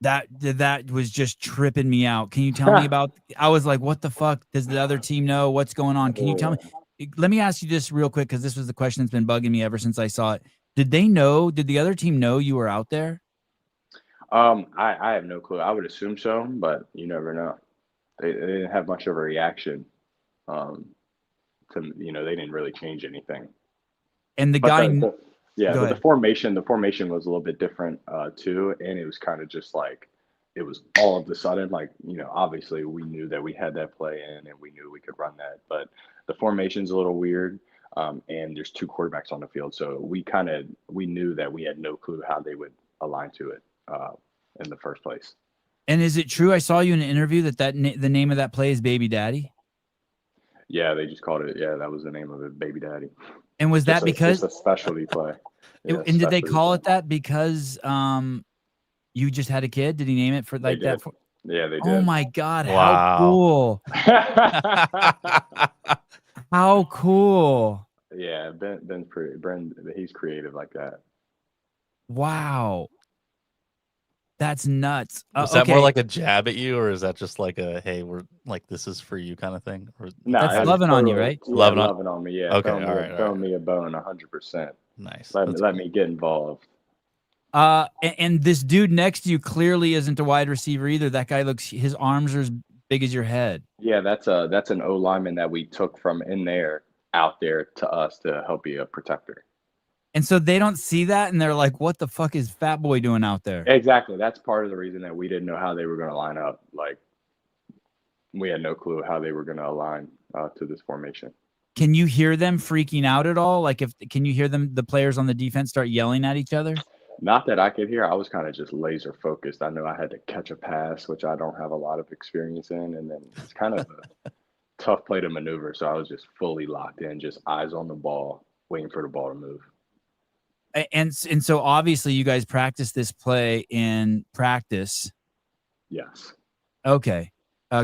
That was just tripping me out. Can you tell me about? I was like, what the fuck? Does the other team know what's going on? Can you tell me? Let me ask you this real quick, because this was the question that's been bugging me ever since I saw it. Did they know? Did the other team know you were out there? I have no clue. I would assume so, but you never know. They didn't have much of a reaction. They didn't really change anything. And the guy. But the formation was a little bit different too, and it was kind of just like it was all of a sudden, like obviously we knew that we had that play in and we knew we could run that, but the formation's a little weird, and there's two quarterbacks on the field, so we knew that we had no clue how they would align to it in the first place. And is it true? I saw you in an interview that the name of that play is Baby Daddy. Yeah, they just called it. Yeah, that was the name of it, Baby Daddy. And was that because it's a specialty play? Yeah, and did they call it that because you just had a kid? Did he name it for like that? Yeah, they did. Oh my God! Wow. How cool! How cool! Yeah, Ben's pretty. He's creative like that. Wow. That's nuts. Was that more Okay. like a jab at you, or is that just like a hey, we're like this is for you kind of thing? Or No, That's how it do you was loving on you, totally right? loving on? loving on me. Yeah, Okay, all right, throwing me a bone 100%. nice. Let That's let cool. me get involved. And this dude next to you clearly isn't a wide receiver either. That guy looks, his arms are as big as your head. Yeah, that's an O lineman that we took from in there out there to us to help be a protector. And so they don't see that and they're like, what the fuck is Fat Boy doing out there? Exactly. That's part of the reason that we didn't know how they were going to line up. Like we had no clue how they were going to align to this formation. Can you hear them freaking out at all? Like, can you hear them, the players on the defense, start yelling at each other? Not that I could hear. I was kind of just laser focused. I know I had to catch a pass, which I don't have a lot of experience in, and then it's kind of a tough play to maneuver. So I was just fully locked in, just eyes on the ball, waiting for the ball to move. And so obviously you guys practice this play in practice. Yes. Okay.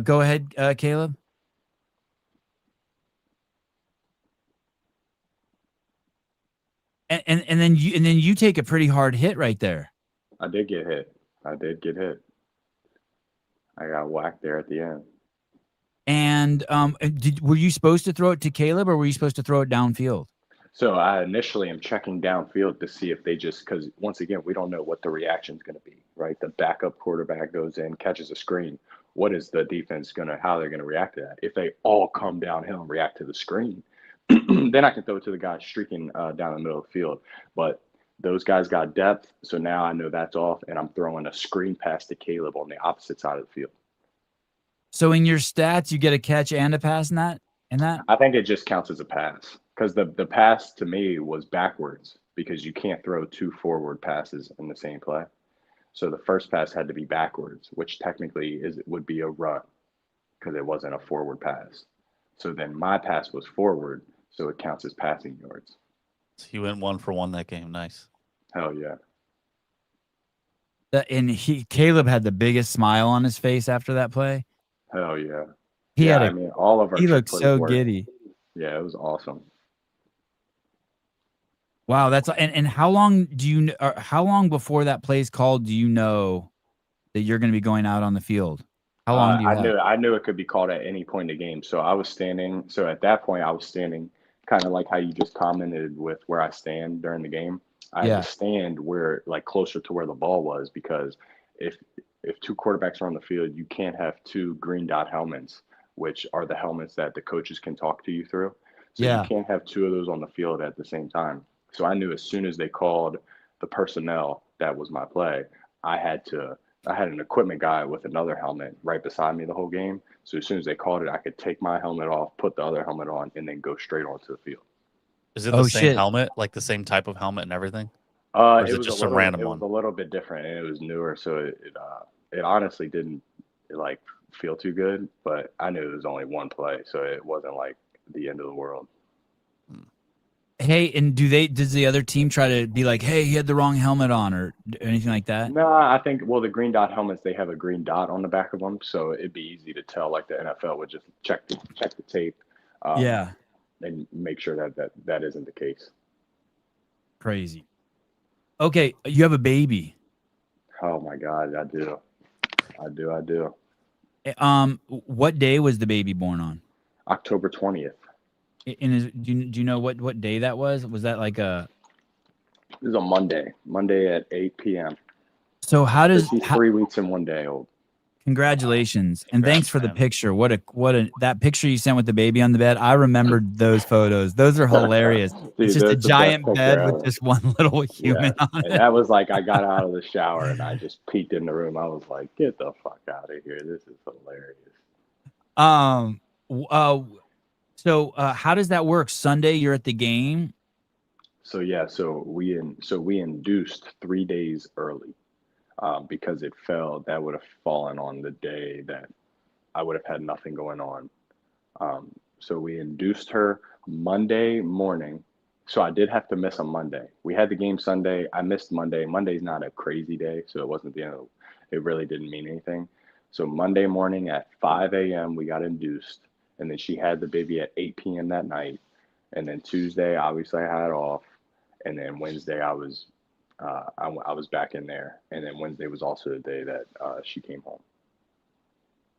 Go ahead, Caleb. And then you take a pretty hard hit right there. I did get hit. I got whacked there at the end. And were you supposed to throw it to Caleb or were you supposed to throw it downfield? So I initially am checking downfield to see if they just, because once again, we don't know what the reaction is going to be, right? The backup quarterback goes in, catches a screen. What is the defense how they're going to react to that? If they all come downhill and react to the screen, then I can throw it to the guy streaking down the middle of the field. But those guys got depth. So now I know that's off and I'm throwing a screen pass to Caleb on the opposite side of the field. So in your stats, you get a catch and a pass in that? I think it just counts as a pass because the pass to me was backwards because you can't throw two forward passes in the same play. So the first pass had to be backwards, which technically would be a run because it wasn't a forward pass. So then my pass was forward, so it counts as passing yards. So you went 1 for 1 that game. Nice. Hell yeah. And Caleb had the biggest smile on his face after that play. Hell yeah. I mean, all of our he trick looked plays so worked. giddy. Yeah, it was awesome. Wow, that's and how long how long before that play's called do you know that you're going to be going out on the field? How long do you have? I knew it could be called at any point in the game. So I was standing. So at that point, I was standing kind of like how you just commented with where I stand during the game. I had to stand where like closer to where the ball was because if two quarterbacks are on the field, you can't have two green dot helmets, which are the helmets that the coaches can talk to you through. So you can't have two of those on the field at the same time. So I knew as soon as they called the personnel, that was my play. I had an equipment guy with another helmet right beside me the whole game. So as soon as they called it, I could take my helmet off, put the other helmet on, and then go straight onto the field. Is it the same helmet, like the same type of helmet and everything? Or is it just a random one? It was a little bit different, and it was newer, so it honestly didn't like feel too good. But I knew it was only one play, so it wasn't like the end of the world. Hey, and does the other team try to be like, hey, he had the wrong helmet on or anything like that? No, I think, well, the green dot helmets, they have a green dot on the back of them. So it'd be easy to tell, like the NFL would just check the tape. And make sure that isn't the case. Crazy. Okay. You have a baby. Oh my God. I do. What day was the baby born on? October 20th. And do you know what day that was? Was that like It was a Monday at 8 p.m. So he's 3 weeks and 1 day old. Congratulations. And thanks for the picture. That picture you sent with the baby on the bed. I remembered those photos. Those are hilarious. Dude, it's just a giant bed with just one little human on it. And that was like, I got out of the shower and I just peeked in the room. I was like, get the fuck out of here. This is hilarious. So how does that work? Sunday, you're at the game. So yeah, so we induced 3 days early because it fell. That would have fallen on the day that I would have had nothing going on. So we induced her Monday morning. So I did have to miss a Monday. We had the game Sunday. I missed Monday. Monday's not a crazy day, so it wasn't the end of it. Really didn't mean anything. So Monday morning at 5 a.m. we got induced. And then she had the baby at 8 p.m. that night. And then Tuesday, obviously, I had off. And then Wednesday, I was back in there. And then Wednesday was also the day that she came home.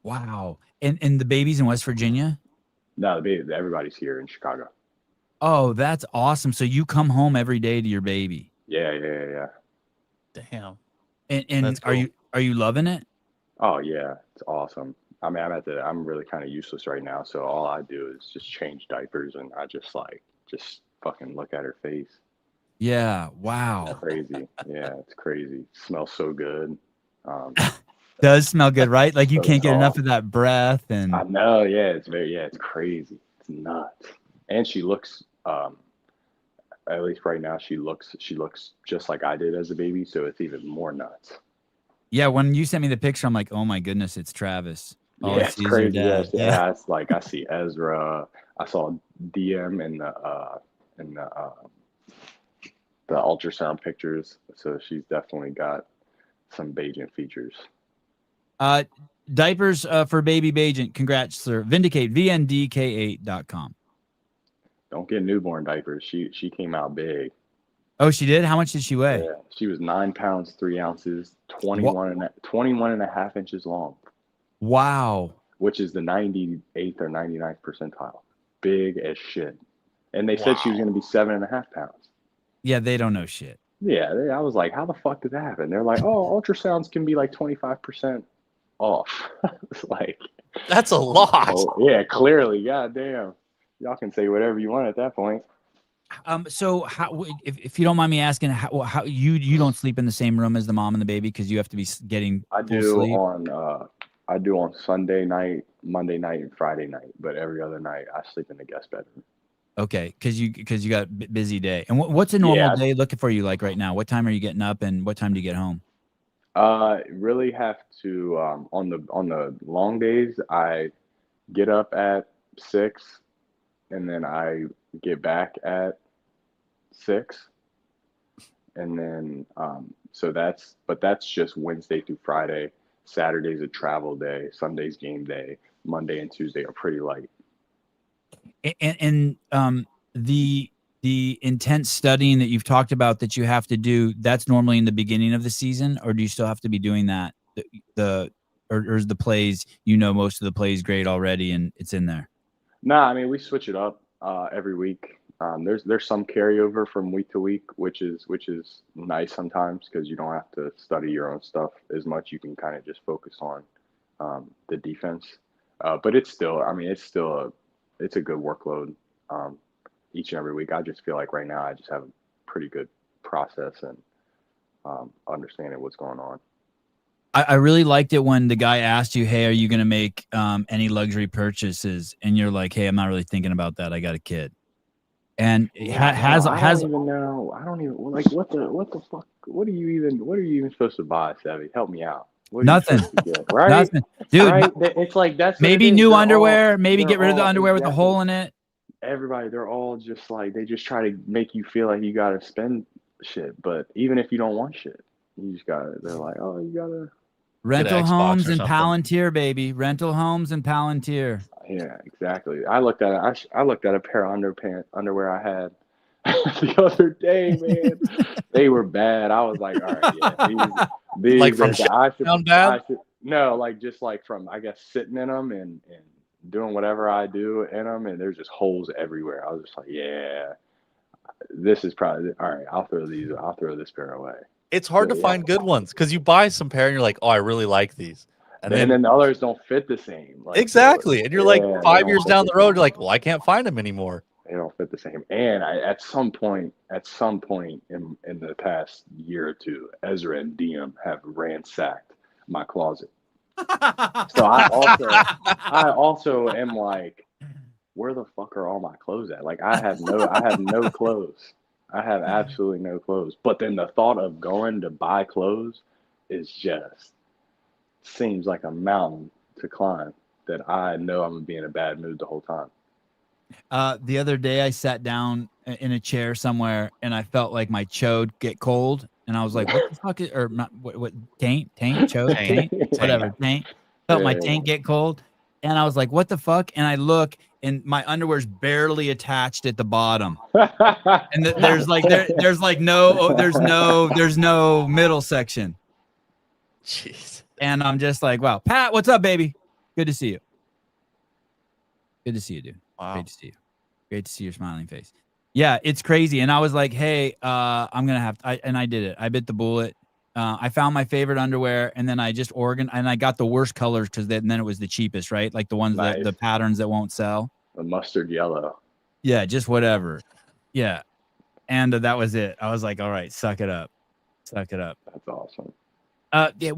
Wow. And the baby's in West Virginia? No, everybody's here in Chicago. Oh, that's awesome. So you come home every day to your baby. Yeah. Damn. And That's cool. are you loving it? Oh yeah, it's awesome. I mean, I'm really kind of useless right now, so all I do is just change diapers, and I just fucking look at her face. Yeah. Wow. Crazy. Yeah, it's crazy. Smells so good. Does smell good, right? Like you So can't get enough soft. of that breath and I know. Yeah, it's crazy. It's nuts. And she looks, at least right now, she looks just like I did as a baby, so it's even more nuts. yeah, when you sent me the picture, I'm like, oh my goodness, it's Travis. All I Yeah, it's see is your crazy. dad. Yeah, it's like I see Ezra. I saw DM in the ultrasound pictures, so she's definitely got some Bagent features. Diapers for baby Bagent. Congrats, sir. Vindicate, VNDK8.com. Don't get newborn diapers. She came out big. Oh, she did? How much did she weigh? Yeah, she was 9 pounds 3 ounces, 21 and a half inches long. Wow. Which is the 98th or 99th percentile. Big as shit. And they said she was going to be 7.5 pounds. Yeah, they don't know shit. Yeah, I was like, how the fuck did that happen? They're like, oh, ultrasounds can be like 25% off. It's like, That's a lot. oh, yeah, clearly, goddamn. Y'all can say whatever you want at that point. So how, if you don't mind me asking, how you don't sleep in the same room as the mom and the baby because you have to be getting I full do sleep? on Sunday night, Monday night, and Friday night, but every other night I sleep in the guest bedroom. Okay, because you got a busy day. And what's a normal day looking for you like right now? What time are you getting up, and what time do you get home? Really have to on the long days I get up at 6, and then I get back at 6, and then so that's just Wednesday through Friday. Saturday's a travel day. Sunday's game day. Monday and Tuesday are pretty light. And the intense studying that you've talked about that you have to do, that's normally in the beginning of the season, or do you still have to be doing that? Or is the plays, most of the plays great already and it's in there? Nah, I mean, we switch it up every week. There's some carryover from week to week, which is nice sometimes because you don't have to study your own stuff as much. You can kind of just focus on the defense. But it's still a good workload each and every week. I just feel like right now I just have a pretty good process and understanding what's going on. I really liked it when the guy asked you, hey, are you going to make any luxury purchases? And you're like, hey, I'm not really thinking about that. I got a kid. And I don't even know. I don't even like what the fuck. What are you even supposed to buy, Savvy? Help me out. What are nothing. You supposed to get, right? Nothing, dude. Right? It's like that's maybe new underwear. Maybe get rid of the underwear with a hole in it. Everybody, they're all just like they just try to make you feel like you gotta spend shit. But even if you don't want shit, you just gotta. They're like, oh, you gotta. Rental homes and Palantir, baby. Rental homes and Palantir. Yeah, exactly. I looked at a pair of underwear I had the other day, man. They were bad. I was like, all right, yeah, these like from sound bad? No, like just like from I guess sitting in them and doing whatever I do in them, and there's just holes everywhere. I was just like, yeah, this is probably all right. I'll throw this pair away. It's hard to find good ones because you buy some pair and you're like, oh, I really like these. And then the others don't fit the same. Like, exactly. And you're like 5 years down the road, you're like, well, I can't find them anymore. They don't fit the same. And at some point in the past year or two, Ezra and Diem have ransacked my closet. So I also am like, where the fuck are all my clothes at? Like I have no clothes. I have absolutely no clothes. But then the thought of going to buy clothes is just seems like a mountain to climb that I know I'm gonna be in a bad mood the whole time. The other day I sat down in a chair somewhere and I felt like my chode get cold. And I was like, what the fuck what taint, chode, taint, whatever, taint. Felt my taint get cold. And I was like, what the fuck? And I look, and my underwear's barely attached at the bottom. And there's no middle section. Jeez. And I'm just like, wow, Pat, what's up, baby? Good to see you. Good to see you, dude. Wow. Great to see you. Great to see your smiling face. Yeah, it's crazy. And I was like, hey, I'm gonna have to, and I did it. I bit the bullet. I found my favorite underwear, and then I just and I got the worst colors because then it was the cheapest, right? Like the ones that the patterns that won't sell. The mustard yellow. Yeah, just whatever. Yeah. And that was it. I was like, all right, suck it up. Suck it up. That's awesome. Yeah,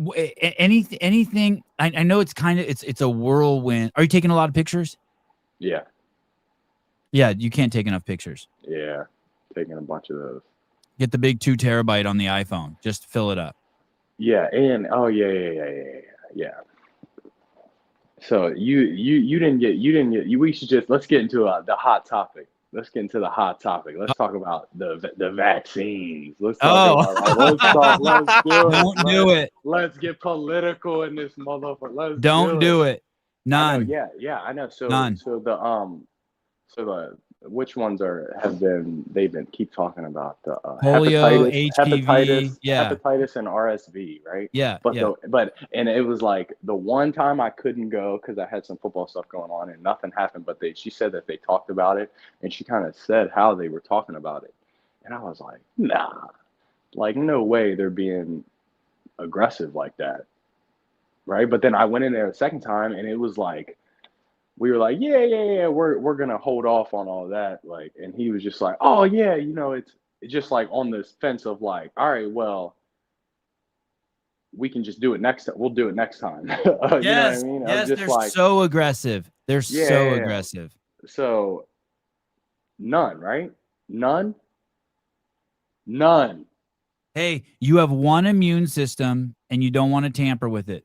anything. I know it's kind of it's a whirlwind. Are you taking a lot of pictures? Yeah. Yeah, you can't take enough pictures. Yeah. Taking a bunch of those. Get the big 2 terabyte on the iPhone. Just fill it up. Yeah, and yeah. So you didn't get we should just let's get into the hot topic. Let's get into the hot topic. Let's talk about the vaccines. Let's talk Don't do it. Let's get political in this motherfucker. Let's Don't do it. None. I know. So None. Which ones they've been keep talking about the polio, HPV, hepatitis and RSV, right? Yeah. And it was like the one time I couldn't go because I had some football stuff going on and nothing happened, but she said that they talked about it and she kind of said how they were talking about it. And I was like, nah, like no way they're being aggressive like that. Right. But then I went in there a second time and it was like, we were like, yeah, we're gonna hold off on all that, like, and he was just like, oh yeah, it's just like on this fence of like, all right, well, we can just do it next time. We'll do it next time. Yes, you know what I mean? Yes, they're so aggressive. They're so aggressive. So none, right? None. Hey, you have one immune system and you don't want to tamper with it.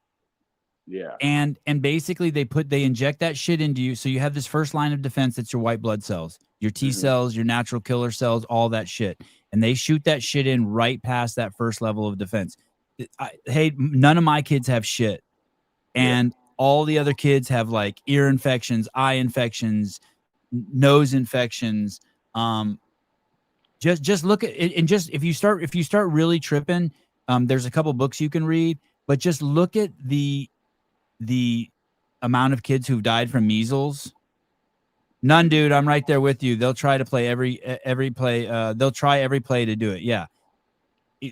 Yeah. And basically they inject that shit into you. So you have this first line of defense. That's your white blood cells, your T cells, your natural killer cells, all that shit. And they shoot that shit in right past that first level of defense. Hey, none of my kids have shit. And all the other kids have like ear infections, eye infections, nose infections. Just look at it. And just if you start really tripping, there's a couple books you can read, but just look at the amount of kids who've died from measles. None, dude. I'm right there with you. They'll try to play every play. They'll try every play to do it. Yeah.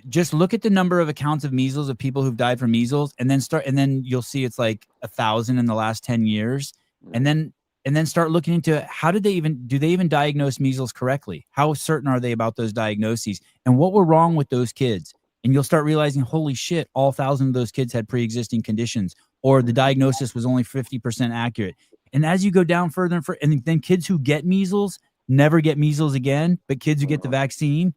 Just look at the number of accounts of measles of people who've died from measles, and then you'll see it's like 1,000 in the last 10 years. And then start looking into how do they even diagnose measles correctly? How certain are they about those diagnoses? And what were wrong with those kids? And you'll start realizing, holy shit, all 1,000 of those kids had pre-existing conditions, or the diagnosis was only 50% accurate. And as you go down further and further, and then kids who get measles never get measles again, but kids who get the vaccine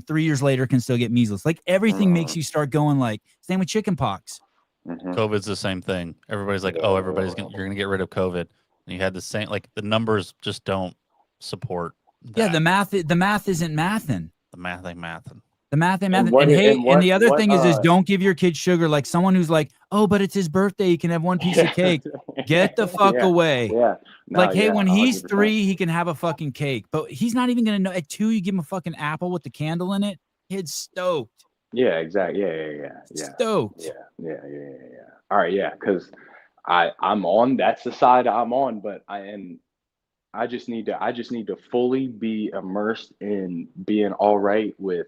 3 years later can still get measles. Like everything makes you start going like, same with chicken pox. COVID's the same thing. Everybody's like, oh, you're going to get rid of COVID. And you had the same, like the numbers just don't support that. Yeah, the math isn't mathing. The math ain't mathing. The math ain't mathing. And the other thing is don't give your kid sugar. Like someone who's like, oh, but it's his birthday, he can have one piece of cake. Get the fuck away. Yeah. No, like, hey, when he's 100%. 3, he can have a fucking cake. But he's not even gonna know. At 2, you give him a fucking apple with the candle in it. Kid's stoked. Yeah, exactly. Yeah. Stoked. Yeah. All right, yeah, because I'm on. That's the side I'm on, but I just need to fully be immersed in being all right with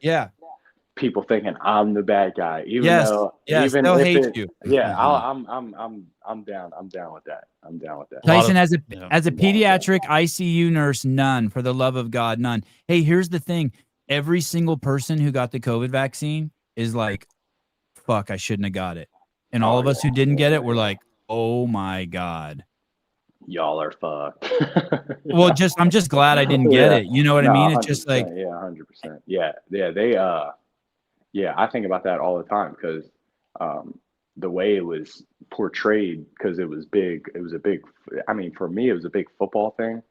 people thinking I'm the bad guy, even though they'll hate you. Yeah, I'm down. I'm down with that. Tyson, as a pediatric ICU nurse, none. For the love of God, none. Hey, here's the thing: every single person who got the COVID vaccine is like, "Fuck, I shouldn't have got it," and all of us who didn't get it were like, "Oh my God." Y'all are fucked. Well, I'm just glad I didn't get it. You know what I mean? It's just like 100%. They I think about that all the time because the way it was portrayed, because it was big. It was a big. I mean, for me, it was a big football thing,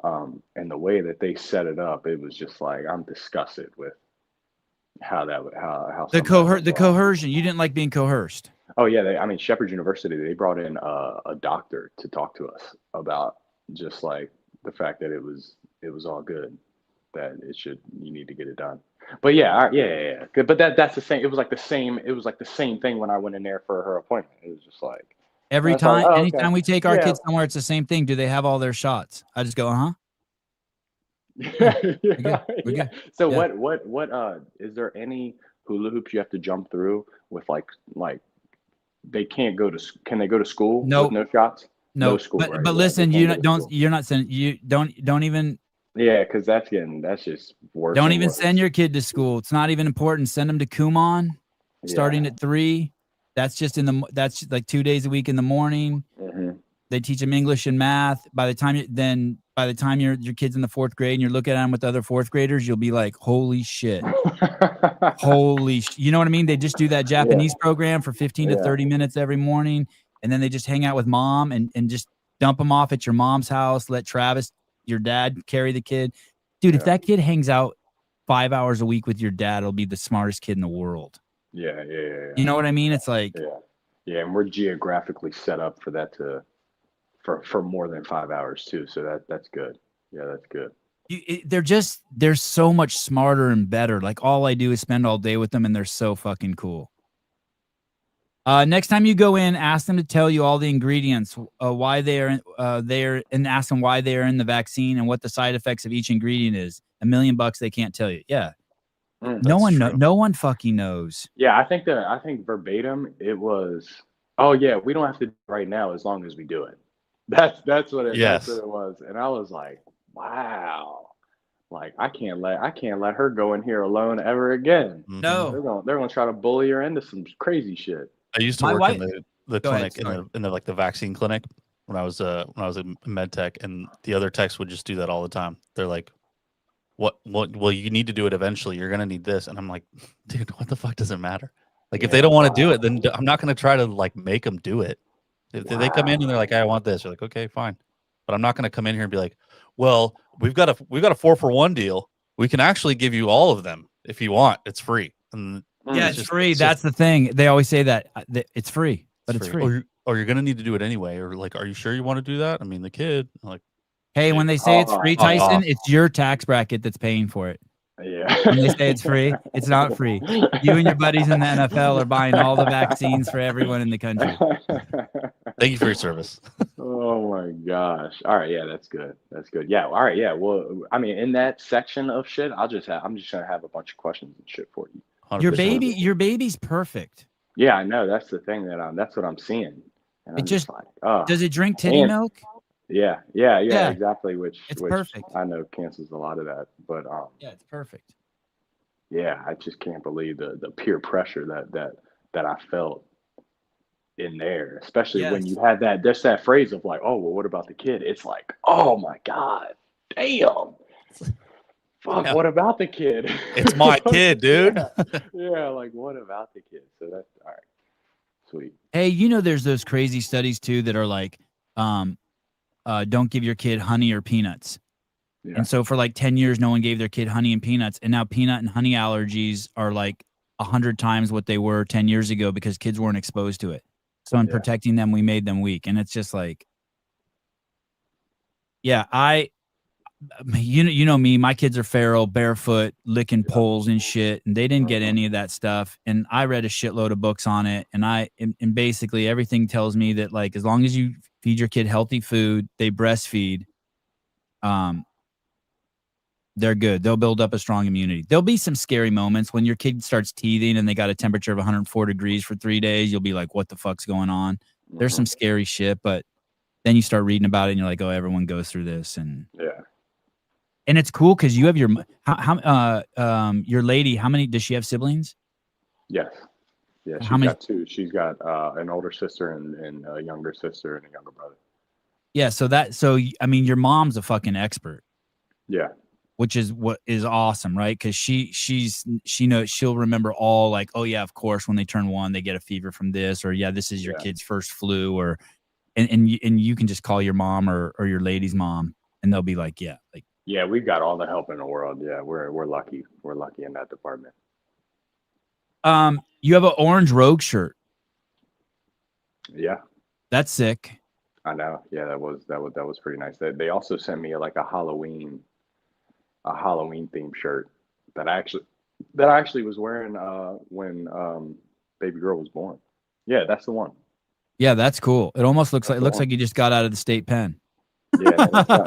and the way that they set it up, it was just like I'm disgusted with how the coercion. You didn't like being coerced. Oh yeah, I mean Shepherd University, they brought in a doctor to talk to us about just like the fact that it was all good, that you need to get it done. But yeah, yeah. Good. But that's the same. It was like the same thing when I went in there for her appointment. It was just like Every it's like, time, oh, okay, anytime we take our yeah, kids somewhere, it's the same thing. Do they have all their shots? I just go, huh? yeah, We're good. We're yeah. good. So Yeah. what is there any hula hoops you have to jump through with like they can't go to can they go to school with Nope. no shots? No Nope. school, right? But Yeah, they listen, can't go to school. you're not sending you don't even Yeah, because that's just worse and worse. send your kid to school. It's not even important. Send them to Kumon starting Yeah. at 3. That's just that's like 2 days a week in the morning. Hmm. They teach them English and math. By the time your kid's in the 4th grade and you're looking at them with other 4th graders, you'll be like, holy shit. You know what I mean? They just do that Japanese program for 15 to 30 minutes every morning. And then they just hang out with mom and just dump them off at your mom's house. Let Travis, your dad, carry the kid. Dude, if that kid hangs out 5 hours a week with your dad, it'll be the smartest kid in the world. Yeah. You know what I mean? It's like, Yeah, and we're geographically set up for that for more than 5 hours too. So that's good. Yeah, that's good. they're so much smarter and better. Like all I do is spend all day with them and they're so fucking cool. Next time you go in, ask them to tell you all the ingredients, why they are there, and ask them why they are in the vaccine and what the side effects of each ingredient is. $1 million they can't tell you. Yeah. No one fucking knows. Yeah, I think verbatim it was, oh yeah, we don't have to do it right now as long as we do it. That's what it was. And I was like, wow. Like I can't let her go in here alone ever again. No. They're gonna try to bully her into some crazy shit. I used to My work wife- in the Go ahead, clinic in the like the vaccine clinic when I was in med tech, and the other techs would just do that all the time. They're like, what well, you need to do it eventually. You're gonna need this. And I'm like, dude, what the fuck does it matter? Like if they don't want to do it, then I'm not gonna try to like make them do it. If they come in and they're like, I want this, you're like, okay, fine. But I'm not gonna come in here and be like, well, we've got a 4-for-1 deal. We can actually give you all of them if you want. It's free. And yeah, it's free. That's the thing. They always say that it's free, but it's free. Or you're gonna need to do it anyway. Or like, are you sure you want to do that? I mean, the kid, like, hey, when they say it's free, Tyson, it's your tax bracket that's paying for it. Yeah. When they say it's free, it's not free. You and your buddies in the NFL are buying all the vaccines for everyone in the country. Thank you for your service. Oh my gosh. All right, yeah, that's good. That's good. Yeah. All right, yeah. Well, I mean, in that section of shit, I'm just gonna have a bunch of questions and shit for you. 100%. Your baby's perfect. Yeah, I know. That's the thing that's what I'm seeing. And I'm just like, oh. Does it drink titty milk? Yeah, exactly. Which perfect. I know cancels a lot of that, but yeah, it's perfect. Yeah, I just can't believe the peer pressure that I felt in there, especially when you had that phrase of like, oh well, what about the kid? It's like, oh my god, damn. Fuck, what about the kid? It's my kid, dude. Yeah, like what about the kid? So that's all right. Sweet. Hey, there's those crazy studies too that are like, don't give your kid honey or peanuts. Yeah. And so for like 10 years, no one gave their kid honey and peanuts. And now peanut and honey allergies are like 100 times what they were 10 years ago because kids weren't exposed to it. So in protecting them, we made them weak. And it's just like, yeah, you know me, my kids are feral, barefoot, licking poles and shit. And they didn't get any of that stuff. And I read a shitload of books on it. And basically everything tells me that like, as long as you feed your kid healthy food, they breastfeed, they're good. They'll build up a strong immunity. There'll be some scary moments when your kid starts teething and they got a temperature of 104 degrees for 3 days. You'll be like, what the fuck's going on? There's some scary shit, but then you start reading about it and you're like, oh, everyone goes through this. And and it's cool because you have your lady. How many does she have siblings? Yes. Yeah, she's got 2. She's got an older sister and a younger sister and a younger brother. Yeah, so I mean, your mom's a fucking expert. Yeah. Which is what is awesome, right? Because she knows, she'll remember all like, oh yeah, of course, when they turn 1, they get a fever from this, or yeah, this is your kid's first flu, or and you can just call your mom or your lady's mom, and they'll be like, yeah, like. Yeah, we've got all the help in the world. Yeah, we're lucky. We're lucky in that department. You have an orange Rogue shirt. Yeah, That's sick. I know. Yeah, that was pretty nice. They also sent me like a Halloween themed shirt that I actually was wearing when baby girl was born. Yeah, that's the one. Yeah, that's cool. It almost looks That's like the one. you just got out of the state pen. Yeah,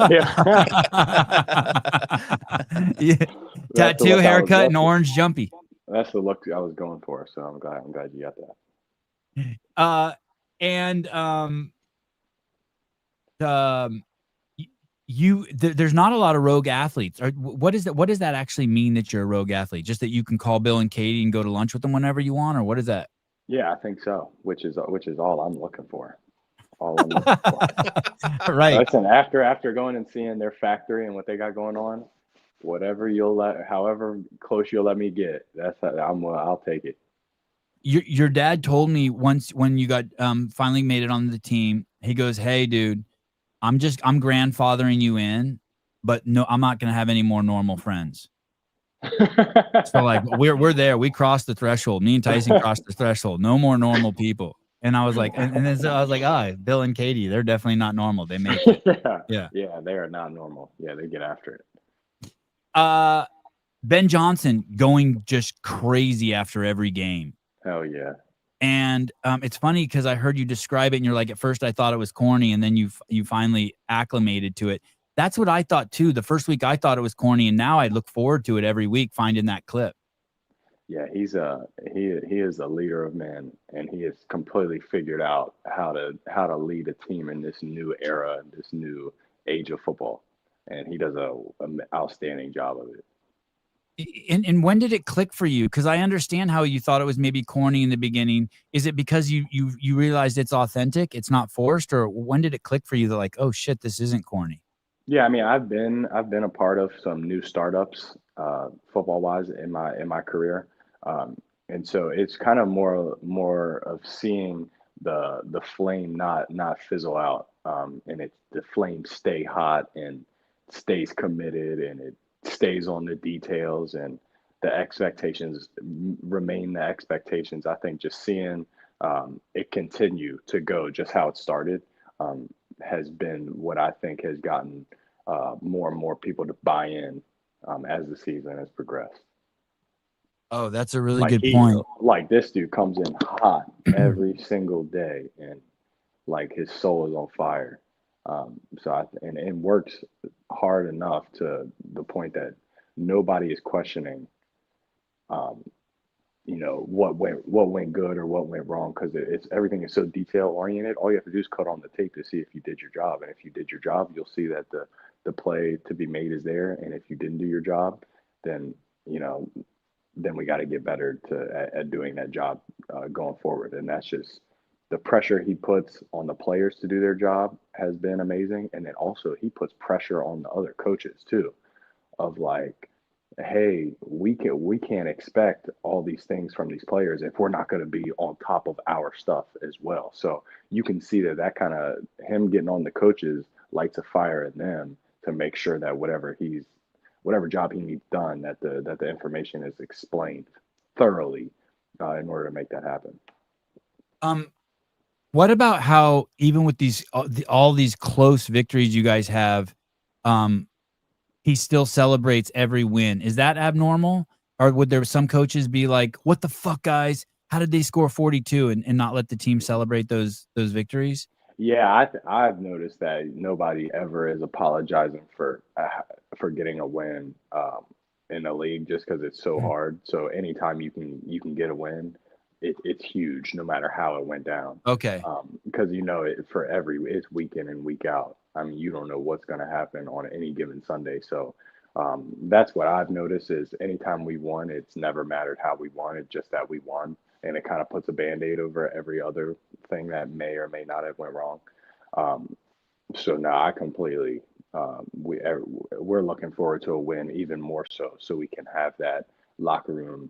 yeah. Yeah. That's the Tattoo, look I was. haircut, and orange jumpy. That's the look I was going for. So I'm glad you got that. And there's not a lot of rogue athletes. Or what is that? What does that actually mean that you're a rogue athlete? Just that you can call Bill and Katie and go to lunch with them whenever you want, or what is that? Yeah, I think so. Which is all I'm looking for. All I'm looking for. Right. Listen, after going and seeing their factory and what they got going on, however close you'll let me get, I'll take it. Your dad told me once when you got finally made it on the team, he goes, "Hey, dude, I'm grandfathering you in, but no, I'm not gonna have any more normal friends." So like we're there. We crossed the threshold. Me and Tyson crossed the threshold. No more normal people. And I was like, and then so I was like, oh, Bill and Katie, they're definitely not normal. They make it. Yeah. Yeah, they are not normal. Yeah, they get after it. Ben Johnson going just crazy after every game. Hell yeah. And it's funny because I heard you describe it, and you're like, at first I thought it was corny, and then you finally acclimated to it. That's what I thought too. The first week I thought it was corny, and now I look forward to it every week, finding that clip. Yeah, he is a leader of men, and he has completely figured out how to lead a team in this new era, this new age of football, and he does an outstanding job of it. And when did it click for you? Because I understand how you thought it was maybe corny in the beginning. Is it because you realized it's authentic, it's not forced, or when did it click for you that like, oh shit, this isn't corny? Yeah, I mean, I've been a part of some new startups, football wise in my career, and so it's kind of more of seeing the flame not fizzle out, and the flame stay hot and stays committed, and it stays on the details, and the expectations remain the expectations. I think just seeing it continue to go just how it started has been what I think has gotten more and more people to buy in as the season has progressed. Oh, that's a really good point. Like this dude comes in hot every single day, and like his soul is on fire. And works hard enough to the point that nobody is questioning, what went good or what went wrong, because everything is so detail oriented. All you have to do is cut on the tape to see if you did your job, and if you did your job, you'll see that the play to be made is there. And if you didn't do your job, then then we got to get better at doing that job going forward. And that's just the pressure he puts on the players to do their job has been amazing. And then also he puts pressure on the other coaches too, of like, hey, we can't expect all these things from these players if we're not going to be on top of our stuff as well. So you can see that kind of him getting on the coaches lights a fire in them to make sure that whatever job he needs done, that the information is explained thoroughly in order to make that happen. What about how even with these all these close victories you guys have, he still celebrates every win? Is that abnormal? Or would there some coaches be like, what the fuck, guys? How did they score 42 and not let the team celebrate those victories? Yeah, I've noticed that nobody ever is apologizing for getting a win in the league just because it's so hard. So anytime you can get a win, it's huge, no matter how it went down. Okay. Because it's week in and week out. I mean, you don't know what's going to happen on any given Sunday. So that's what I've noticed is anytime we won, it's never mattered how we won. It's just that we won. And it kind of puts a Band-Aid over every other thing that may or may not have went wrong. So now I completely, we're looking forward to a win even more so we can have that locker room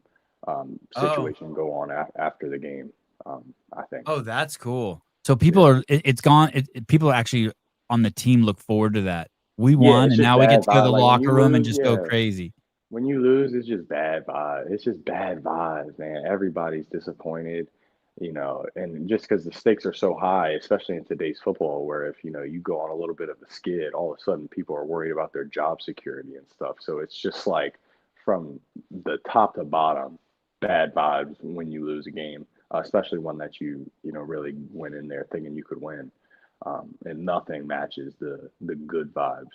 situation go on after the game. I think. Oh, that's cool. So people people actually on the team look forward to that. We won, and now we get to go to the locker room and just go crazy. When you lose, it's just bad vibes. It's just bad vibes, man. Everybody's disappointed. you know, and just because the stakes are so high, especially in today's football, where if, you know, you go on a little bit of a skid, all of a sudden people are worried about their job security and stuff. So it's just like from the top to bottom, bad vibes when you lose a game, especially one that you know, really went in there thinking you could win. And nothing matches the good vibes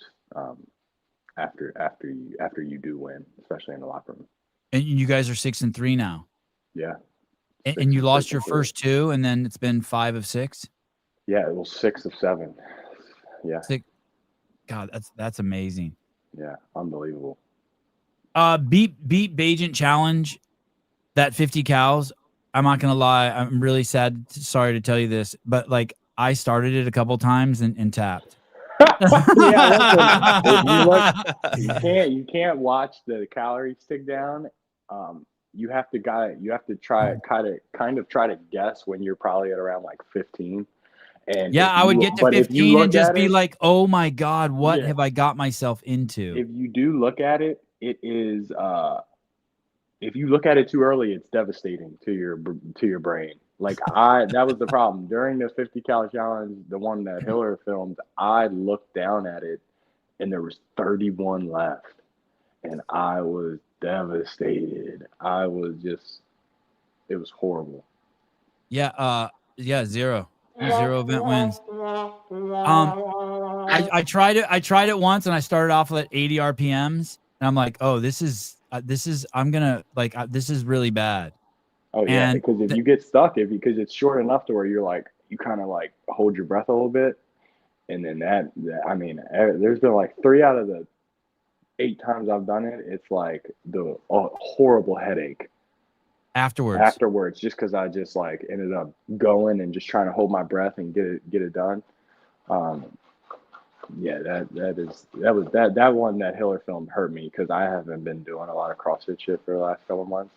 after you do win, especially in the locker room. And you guys are 6-3 now. Yeah. And you lost your 6-3. first 2, and then it's been 5 of 6. Yeah, it was 6 of 7. Yeah. God, that's amazing. Yeah, unbelievable. Beat Bagent challenge that 50 cows. I'm not gonna lie, I'm really sorry to tell you this, but like I started it a couple times and tapped. Yeah, listen, if you look, you can't watch the calories tick down. You have to try kind of try to guess when you're probably at around like 15. And yeah, I would get to 15 and just be like, oh my God, what have I got myself into? If you do look at it, it is if you look at it too early, it's devastating to your brain. Like that was the problem during the 50 cal challenge, the one that Hiller filmed. I looked down at it, and there was 31 left, and I was devastated. It was horrible. Yeah, zero event wins. I tried it once, and I started off at 80 RPMs, and I'm like, oh, this is really bad. Oh yeah, because if you get stuck, because it's short enough to where you're like, you kind of like hold your breath a little bit, and then I mean, there's been like 3 out of the 8 times I've done it, it's like the horrible headache afterwards, just because I just like ended up going and just trying to hold my breath and get it done. Yeah, that one that Hiller film hurt me because I haven't been doing a lot of CrossFit shit for the last couple of months,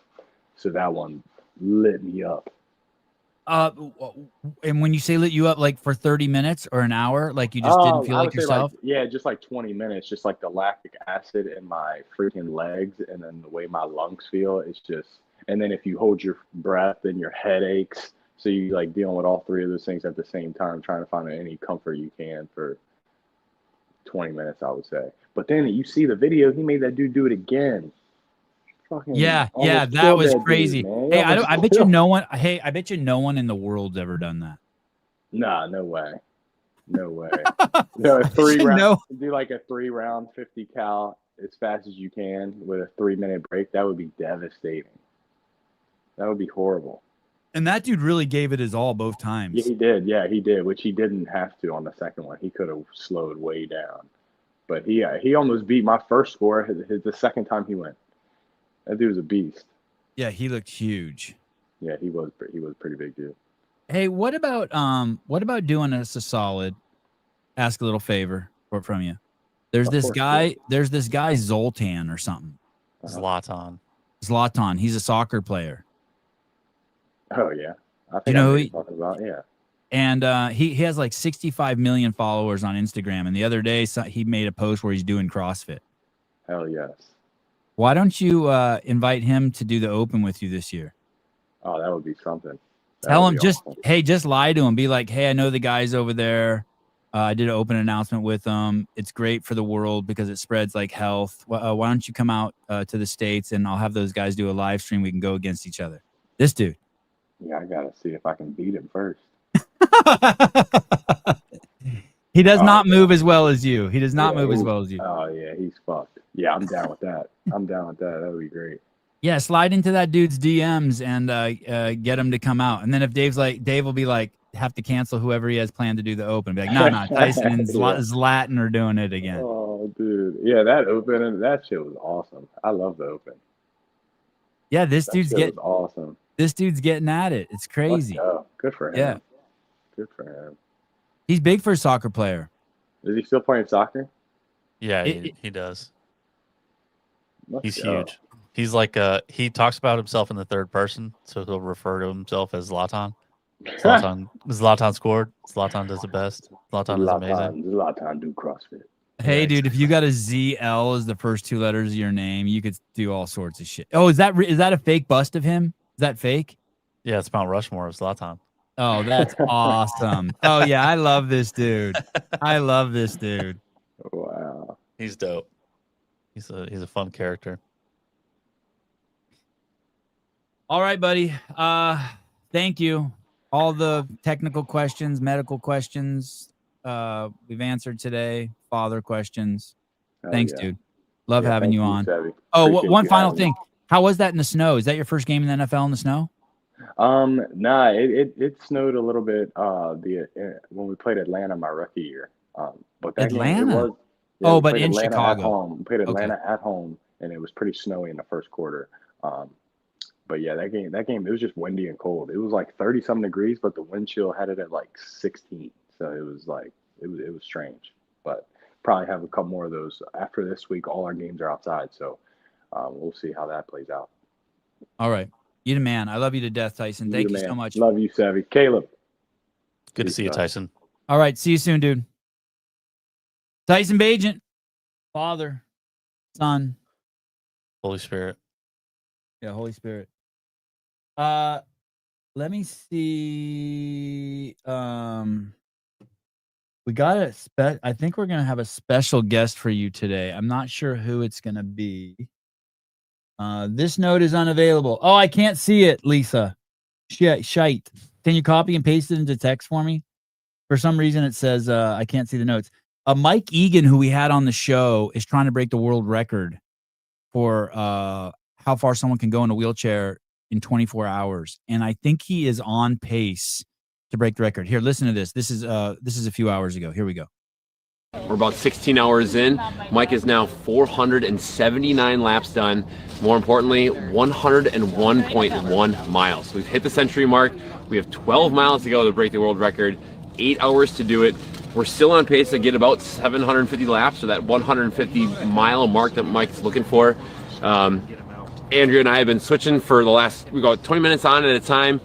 so that one lit me up. And when you say lit you up, like for 30 minutes or an hour, like you just didn't feel like yourself? Just like 20 minutes, just like the lactic acid in my freaking legs, and then the way my lungs feel, it's just. And then if you hold your breath, then your head aches. So you like dealing with all 3 of those things at the same time, trying to find any comfort you can for 20 minutes, I would say. But then you see the video, he made that dude do it again. Yeah, that was crazy. Dude, hey, I bet you no one in the world's ever done that. Nah, no way. No, 3 rounds. Do like a 3-round 50 cal as fast as you can with a 3-minute break. That would be devastating. That would be horrible. And that dude really gave it his all both times. Yeah, he did. Yeah, he did, which he didn't have to on the second one. He could have slowed way down. But he almost beat my first score the second time he went. That dude was a beast. Yeah, he looked huge. Yeah, he was pretty big dude. Hey, what about doing us a solid? Ask a little favor from you. There's this guy Zoltan or something. Zlatan. He's a soccer player. Oh yeah, I think you know I know who you're talking about. Yeah. And he has like 65 million followers on Instagram. And the other day he made a post where he's doing CrossFit. Hell yes. Why don't you invite him to do the Open with you this year? Oh, that would be something. Tell him just lie to him. Be like, hey, I know the guys over there. I did an Open announcement with them. It's great for the world because it spreads like health. Why don't you come out to the States and I'll have those guys do a live stream. We can go against each other. This dude. Yeah, I got to see if I can beat him first. He does not move as well as you. He does not move as well as you. Oh, yeah, he's fucked. Yeah, I'm down with that. That would be great. Yeah, slide into that dude's DMs and get him to come out. And then if Dave will be like, have to cancel whoever he has planned to do the Open. Be like, no, Tyson and Zlatan are doing it again. Oh, dude. Yeah, that Open, that shit was awesome. I love the Open. Yeah, this dude's awesome. This dude's getting at it. It's crazy. Good for him. Yeah. Good for him. He's big for a soccer player. Is he still playing soccer? Yeah, he does. He's go. huge. He's like he talks about himself in the third person, so he'll refer to himself as Zlatan. Zlatan scored. Zlatan does the best. Zlatan is amazing. Zlatan do CrossFit. Hey, dude, if you got a ZL as the first 2 letters of your name, you could do all sorts of shit. Oh, is that a fake bust of him? Is that fake? Yeah, it's Mount Rushmore of Zlatan. Oh, that's awesome. Oh yeah, I love this dude. I love this dude. Wow. He's dope. He's a fun character. All right, buddy. Thank you. All the technical questions, medical questions, we've answered today. Father questions. Oh Thanks, yeah. dude. Love Yeah. having Thank you you, on. Sevy. Oh, Appreciate one you final having me. thing. How was that in the snow? Is that your first game in the NFL in the snow? Nah, it snowed a little bit when we played Atlanta my rookie year. But that game Atlanta. yeah, Oh, we but played in Atlanta at Chicago. home. We played Okay. Atlanta at home, and it was pretty snowy in the first quarter. But yeah, that game it was just windy and cold. It was like 30 something degrees, but the wind chill had it at like 16. So it was like it was strange. But probably have a couple more of those after this week. All our games are outside, so we'll see how that plays out. All right. You the man. I love you to death, Tyson. Thank you so man. much. Love you, Sevy. Caleb. Good to see you, Tyson. All right. See you soon, dude. Tyson Bagent. Father. Son. Holy Spirit. Yeah, Holy Spirit. Let me see. We got I think we're gonna have a special guest for you today. I'm not sure who it's gonna be. This note is unavailable. Oh, I can't see it, Lisa. Shite. Can you copy and paste it into text for me? For some reason, it says I can't see the notes. Mike Egan, who we had on the show, is trying to break the world record for how far someone can go in a wheelchair in 24 hours, and I think he is on pace to break the record. Here, listen to this. This is a few hours ago. Here we go. We're about 16 hours in. Mike is now 479 laps done. More importantly, 101.1 miles. We've hit the century mark. We have 12 miles to go to break the world record. 8 hours to do it. We're still on pace to get about 750 laps, so that 150 mile mark that Mike's looking for. Andrea and I have been switching for we got 20 minutes on at a time.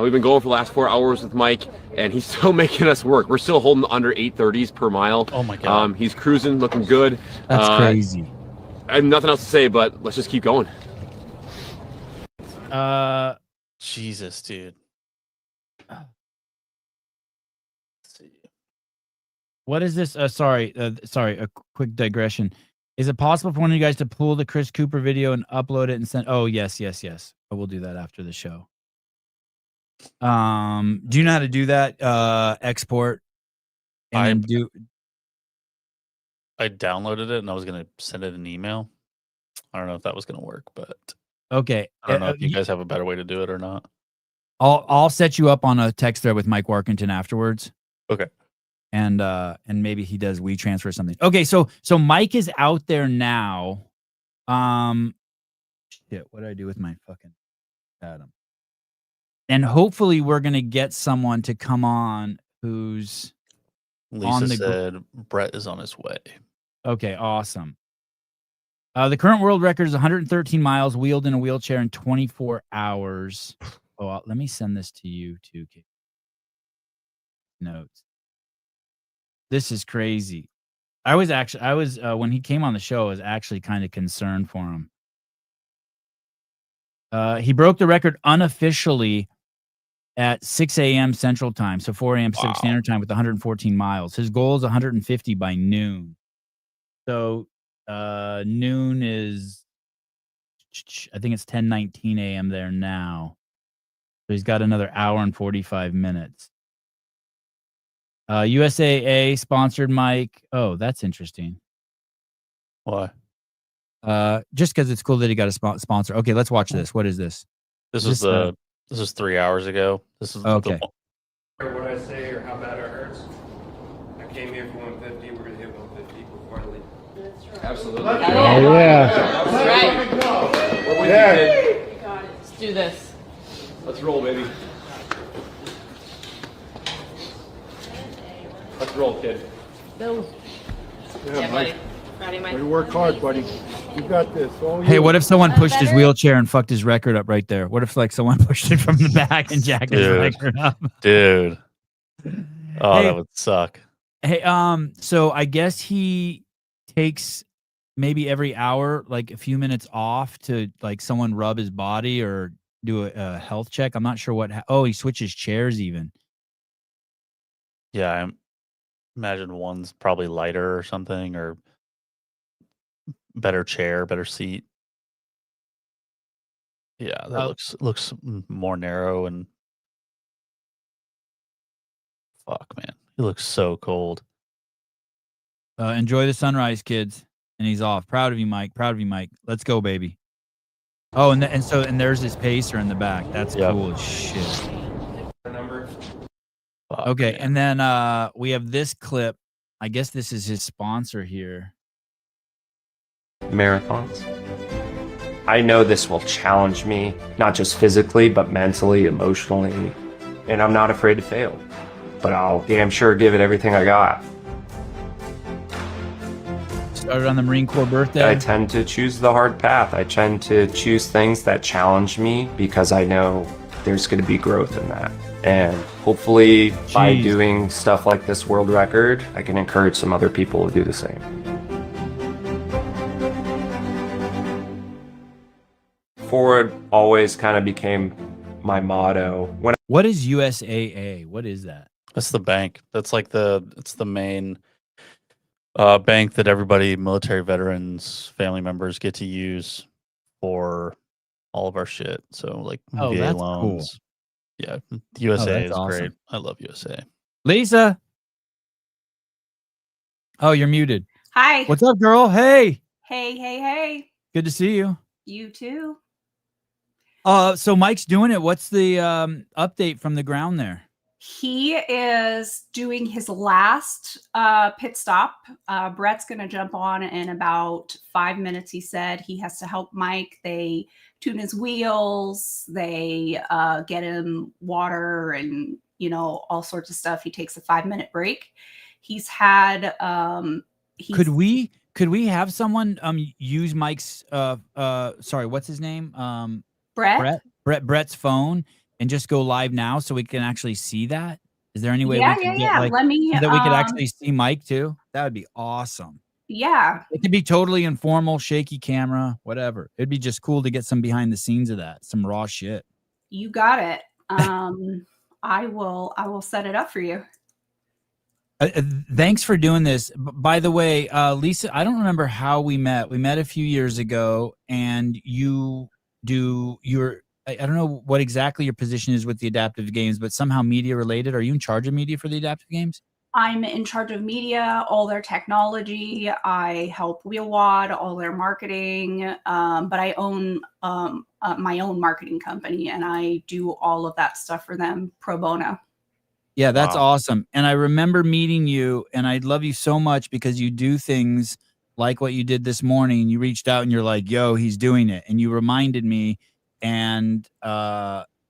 We've been going for the last 4 hours with Mike, and he's still making us work. We're still holding under 8:30s per mile. Oh my God. He's cruising, looking good. That's crazy. I have nothing else to say, but let's just keep going. Jesus, dude. Let's see. What is this? Sorry, a quick digression. Is it possible for one of you guys to pull the Chris Cooper video and upload it and send? Oh, yes. But we'll do that after the show. Do you know how to do that? Export and then I downloaded it and I was gonna send it an email. I don't know if that was gonna work, but okay. I don't know if you guys have a better way to do it or not. I'll set you up on a text thread with Mike Warkington afterwards. Okay. And maybe he does WeTransfer or something. Okay, so Mike is out there now. Shit, what did I do with my fucking Adam? And hopefully we're gonna get someone to come on who's Lisa said Brett is on his way. Okay, awesome. The current world record is 113 miles wheeled in a wheelchair in 24 hours. Oh, let me send this to you too. Notes. This is crazy. I was when he came on the show, I was actually kind of concerned for him. He broke the record unofficially at 6 a.m. Central Time, so 4 a.m. Pacific Standard Time with 114 miles. His goal is 150 by noon. So noon is, I think it's 10:19 a.m. there now. So he's got another hour and 45 minutes. USAA sponsored Mike. Oh, that's interesting. Why? Just because it's cool that he got a sponsor. Okay, let's watch this. What is this? This is 3 hours ago. This is okay. What I say or how bad it hurts. I came here for 150. We're gonna hit 150 before I leave. That's right. Absolutely. Oh yeah. That's right. We're with you, kid. You got it. Let's do this. Let's roll, baby. Let's roll, kid. Go. Yeah, Mike. Ready, Mike? Way to work hard, buddy. You got this. All Hey, you. what if someone pushed his better? wheelchair and fucked his record up right there? What if like someone pushed it from the back and jacked his Dude. record up? Dude. Oh, Hey. that would suck. Hey, so I guess he takes maybe every hour like a few minutes off to like someone rub his body or do a health check. I'm not sure what. Oh, he switches chairs even. Yeah, I imagine one's probably lighter or something, or better chair, better seat. Yeah, that looks more narrow and fuck, man, he looks so cold. Enjoy the sunrise, kids. And he's off. Proud of you, Mike. Proud of you, Mike. Let's go, baby. Oh, and there's his pacer in the back. That's cool as shit. Number. Fuck, Okay, man. and then we have this clip. I guess this is his sponsor here. Marathons. I know this will challenge me, not just physically, but mentally, emotionally, and I'm not afraid to fail. But I'll damn sure give it everything I got. Started on the Marine Corps birthday. I tend to choose the hard path. I tend to choose things that challenge me because I know there's going to be growth in that. And hopefully by doing stuff like this world record, I can encourage some other people to do the same. Forward always kind of became my motto. What is USAA? What is that? That's the bank. That's like it's the main bank that everybody, military veterans, family members get to use for all of our shit. So like Oh, VA that's loans. cool. Yeah, USA that's is awesome. great. I love USA. Lisa. Oh, you're muted. Hi. What's up, girl? Hey. Hey. Good to see you. You too. So Mike's doing it. What's the update from the ground there? He is doing his last pit stop. Brett's going to jump on in about 5 minutes. He said he has to help Mike. They tune his wheels. They get him water and, all sorts of stuff. He takes a 5-minute break. He's had. Could we have someone use Mike's sorry, what's his name? Brett's phone and just go live now so we can actually see that? Is there any way we can get like Let me, so that we could actually see Mike too? That would be awesome. Yeah. It could be totally informal, shaky camera, whatever. It'd be just cool to get some behind the scenes of that, some raw shit. You got it. I will set it up for you. Thanks for doing this. By the way, Lisa, I don't remember how we met. We met a few years ago, and I don't know what exactly your position is with the adaptive games, but somehow media related. Are you in charge of media for the adaptive games? I'm in charge of media, all their technology. I help WheelWad, all their marketing, but I own my own marketing company, and I do all of that stuff for them pro bono. Yeah, that's awesome. And I remember meeting you, and I love you so much because you do things like what you did this morning. You reached out and you're like, yo, he's doing it. And you reminded me, and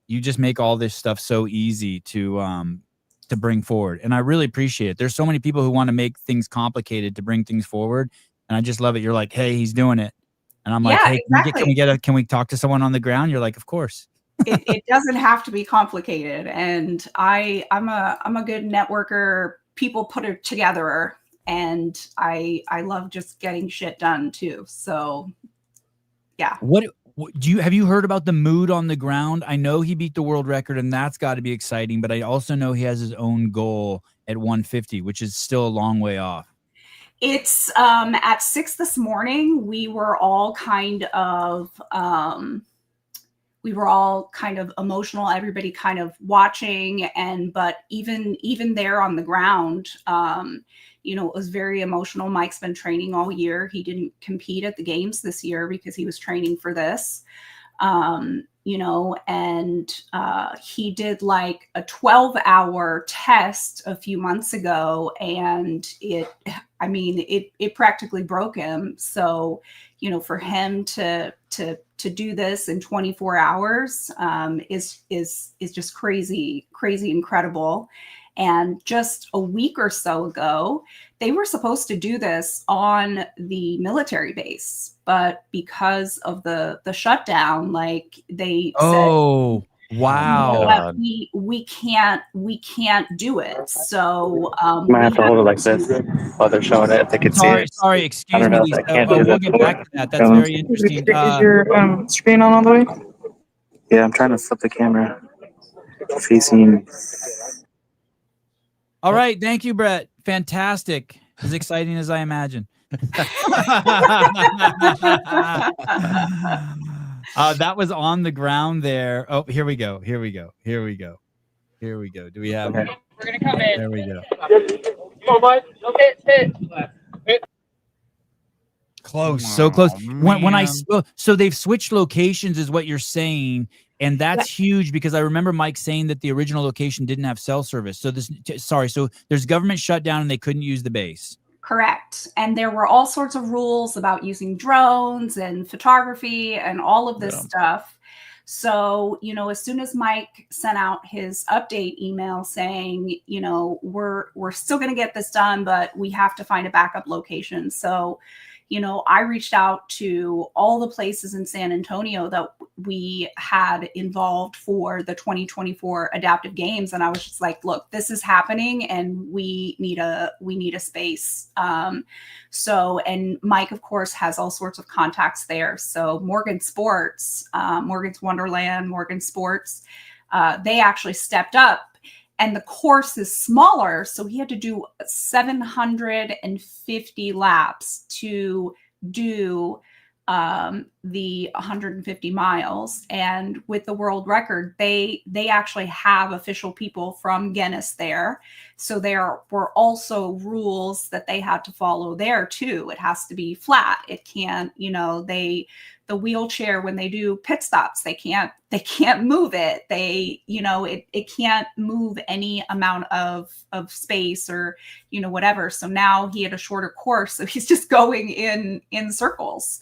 you just make all this stuff so easy to bring forward. And I really appreciate it. There's so many people who want to make things complicated to bring things forward. And I just love it. You're like, hey, he's doing it. And I'm like, hey, exactly. can we talk to someone on the ground? You're like, of course. It doesn't have to be complicated. And I'm a good networker. People put it together, and I love just getting shit done too. So yeah. What have you heard about the mood on the ground? I know he beat the world record, and that's got to be exciting, but I also know he has his own goal at 150, which is still a long way off. It's at 6 this morning. We were all kind of emotional, everybody kind of watching, but even there on the ground, it was very emotional. Mike's been training all year. He didn't compete at the games this year because he was training for this, and he did like a 12-hour test a few months ago, and it practically broke him. So, for him to do this in 24 hours is just crazy incredible. And just a week or so ago, they were supposed to do this on the military base, but because of the shutdown, like they said, wow, we can't do it. So might have to hold it like this while they're showing it if they can see it. Sorry, excuse me, Lisa. We'll get back to that. That's very interesting. Is your screen on all the way? Yeah, I'm trying to flip the camera facing. All right. Thank you, Brett. Fantastic. As exciting as I imagine. That was on the ground there. Oh, here we go. Here we go. Here we go. Here we go. Do we have? Okay. We're gonna come in. There we go. Close, so close. When I so they've switched locations, is what you're saying, and that's huge because I remember Mike saying that the original location didn't have cell service. So so there's government shutdown and they couldn't use the base. Correct. And there were all sorts of rules about using drones and photography and all of this stuff. So, as soon as Mike sent out his update email saying, we're still going to get this done, but we have to find a backup location. So, I reached out to all the places in San Antonio that we had involved for the 2024 adaptive games. And I was just like, look, this is happening and we need a space. And Mike, of course, has all sorts of contacts there. So Morgan Sports, Morgan's Wonderland, Morgan Sports, they actually stepped up. And the course is smaller, so he had to do 750 laps to do the 150 miles. And with the world record, they actually have official people from Guinness there. So there were also rules that they had to follow there too. It has to be flat. It can't, the wheelchair, when they do pit stops, they can't move it. It can't move any amount of space or, whatever. So now he had a shorter course. So he's just going in circles,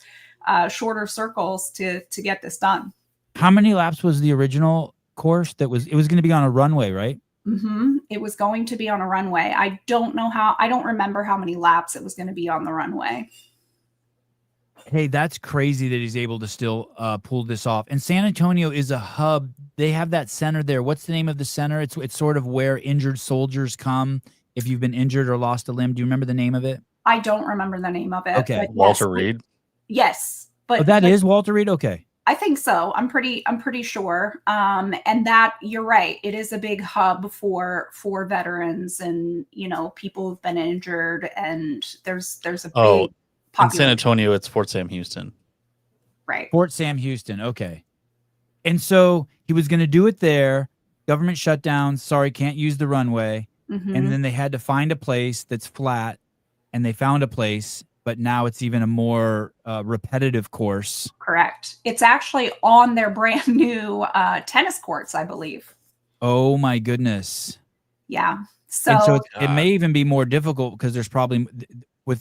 shorter circles to get this done. How many laps was the original course? It was going to be on a runway, right? Mm-hmm. It was going to be on a runway. I don't remember how many laps it was going to be on the runway. Hey, that's crazy that he's able to still pull this off. And San Antonio is a hub. They have that center there. What's the name of the center? It's sort of where injured soldiers come if you've been injured or lost a limb. Do you remember the name of it? I don't remember the name of it. Okay. Walter Reed. Yes, but that is Walter Reed. Okay. I think so. I'm pretty sure. And that you're right. It is a big hub for veterans and people who've been injured. And there's a big in San Antonio, it's Fort Sam Houston. Right. Fort Sam Houston. Okay. And so he was going to do it there. Government shutdown. Sorry, can't use the runway. Mm-hmm. And then they had to find a place that's flat. And they found a place, but now it's even a more repetitive course. Correct. It's actually on their brand new tennis courts, I believe. Oh my goodness. Yeah. So it may even be more difficult because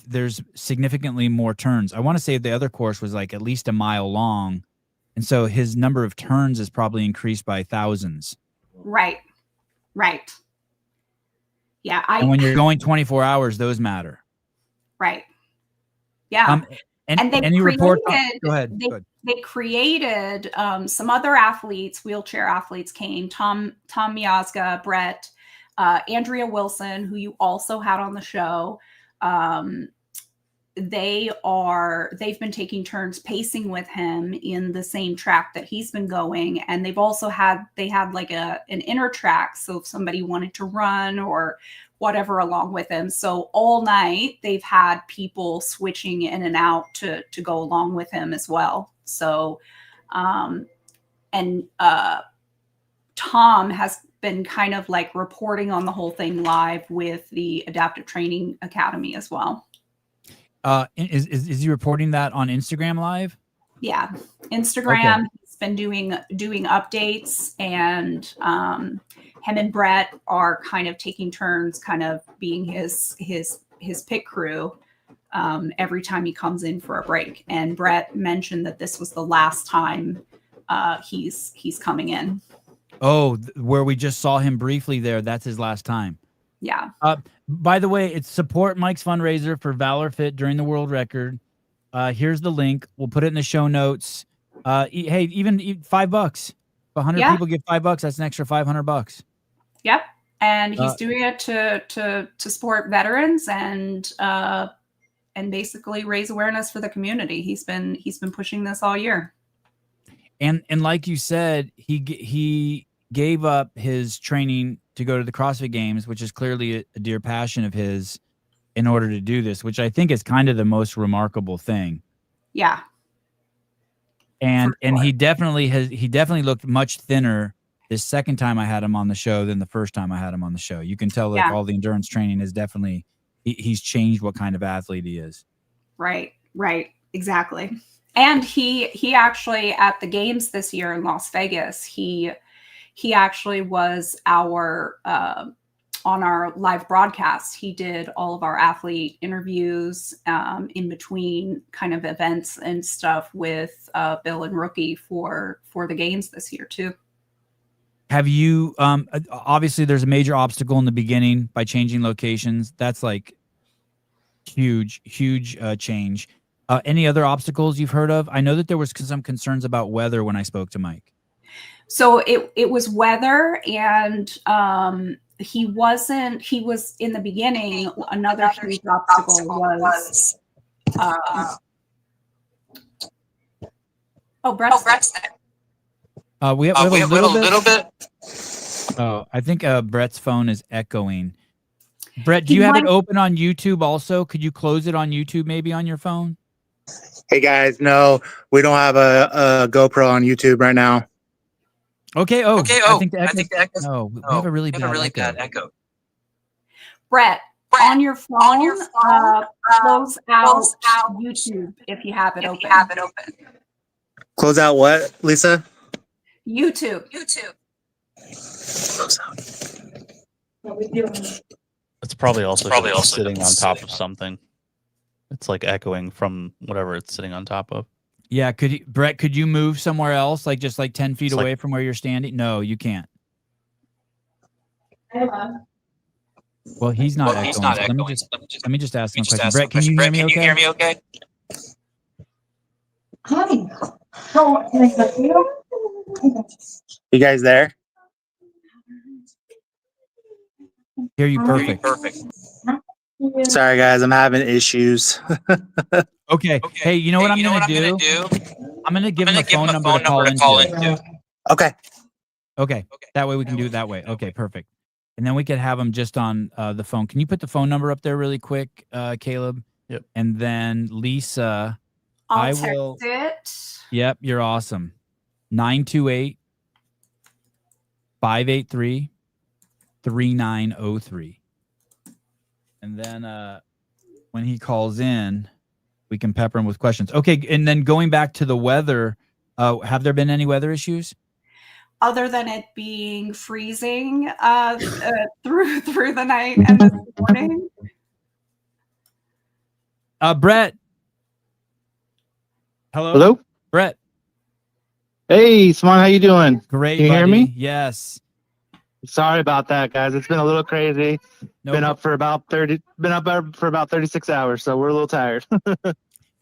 there's significantly more turns. I want to say the other course was like at least a mile long. And so his number of turns is probably increased by thousands. Right. Yeah. And when you're going 24 hours, those matter. Right. Yeah. And they created, go ahead. They created some other athletes, wheelchair athletes came, Tom Miazga, Brett, Andrea Wilson, who you also had on the show. They've been taking turns pacing with him in the same track that he's been going. And they had like an inner track. So if somebody wanted to run or whatever along with him. So all night they've had people switching in and out to go along with him as well. So, Tom has been kind of like reporting on the whole thing live with the Adaptive Training Academy as well. Is he reporting that on Instagram Live? Yeah, Instagram. Okay. He's been doing updates, and him and Brett are kind of taking turns, kind of being his pit crew every time he comes in for a break. And Brett mentioned that this was the last time he's coming in. Oh, where we just saw him briefly there. That's his last time. Yeah. By the way, it's support Mike's fundraiser for Valor Fit during the world record. Here's the link. We'll put it in the show notes. Hey, even $5. If 100 people give $5, that's an extra $500. Yep. And he's doing it to support veterans and basically raise awareness for the community. He's been pushing this all year. And like you said, he gave up his training to go to the CrossFit Games, which is clearly a dear passion of his, in order to do this, which I think is kind of the most remarkable thing. Yeah. And For sure. he definitely looked much thinner this second time I had him on the show than the first time I had him on the show. You can tell like Yeah. all the endurance training is definitely he's changed what kind of athlete he is. Right. Exactly. And he actually at the games this year in Las Vegas, he actually was our on our live broadcast. He did all of our athlete interviews in between kind of events and stuff with Bill and Rookie for the games this year too. Have you obviously there's a major obstacle in the beginning by changing locations. That's like huge change. Any other obstacles you've heard of? I know that there was some concerns about weather when I spoke to Mike. So it was weather, and he was in the beginning. Another huge obstacle was Brett's there. We have a little bit. Oh, I think Brett's phone is echoing. Brett, do you have it open on YouTube also? Could you close it on YouTube maybe on your phone? Hey guys, no, we don't have a GoPro on YouTube right now. Okay. I think the echo. No, we have a really bad echo. Brett, on your phone, close out YouTube if you have it open. Close out what, Lisa? YouTube. Close out. It's probably also sitting on top of something. It's like echoing from whatever it's sitting on top of. Yeah, Brett, could you move somewhere else, like just like 10 feet away from where you're standing? No, you can't. Well, he's not echoing. Let me just ask him a question. Brett, can you hear me okay? You guys there? Hear you perfect. Sorry guys, I'm having issues. Okay. Hey, you know what I'm gonna do? I'm gonna give him a phone number to call into. Okay. That way we can do it that way. Okay, perfect. And then we could have him just on the phone. Can you put the phone number up there really quick, Caleb? Yep. And then Lisa, I'll text it. Yep, you're awesome. 928-583-3903. And then when he calls in, we can pepper him with questions. Okay, and then going back to the weather, have there been any weather issues? Other than it being freezing through the night and this morning. Brett. Hello? Brett. Hey, Simon, how you doing? Great, Can you hear me? Yes. Sorry about that, guys. It's been a little crazy. Been up for about 36 hours, so we're a little tired.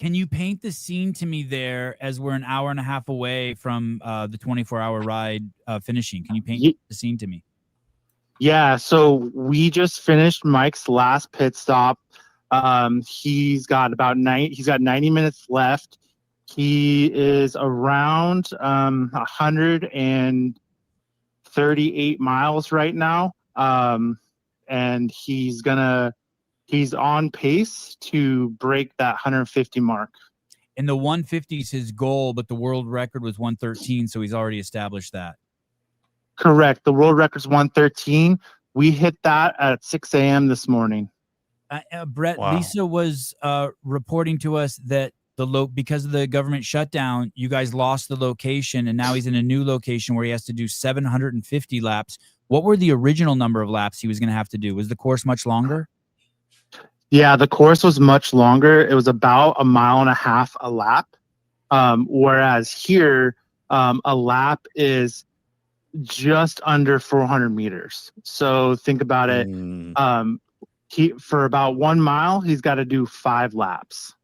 Can you paint the scene to me there as we're an hour and a half away from the 24-hour ride finishing? Can you paint the scene to me? Yeah, so we just finished Mike's last pit stop. He's got 90 minutes left. He is around 138 miles right now. And he's on pace to break that 150 mark. And the 150 is his goal, but the world record was 113, so he's already established that. Correct. The world record's 113. We hit that at 6 a.m. this morning. Brett, Wow. Lisa was reporting to us that because of the government shutdown, you guys lost the location, and now he's in a new location where he has to do 750 laps. What were the original number of laps he was going to have to do? Was the course much longer? Yeah, the course was much longer. It was about 1.5 miles a lap. Whereas here, a lap is just under 400 meters. So think about it. For about 1 mile, he's got to do 5 laps.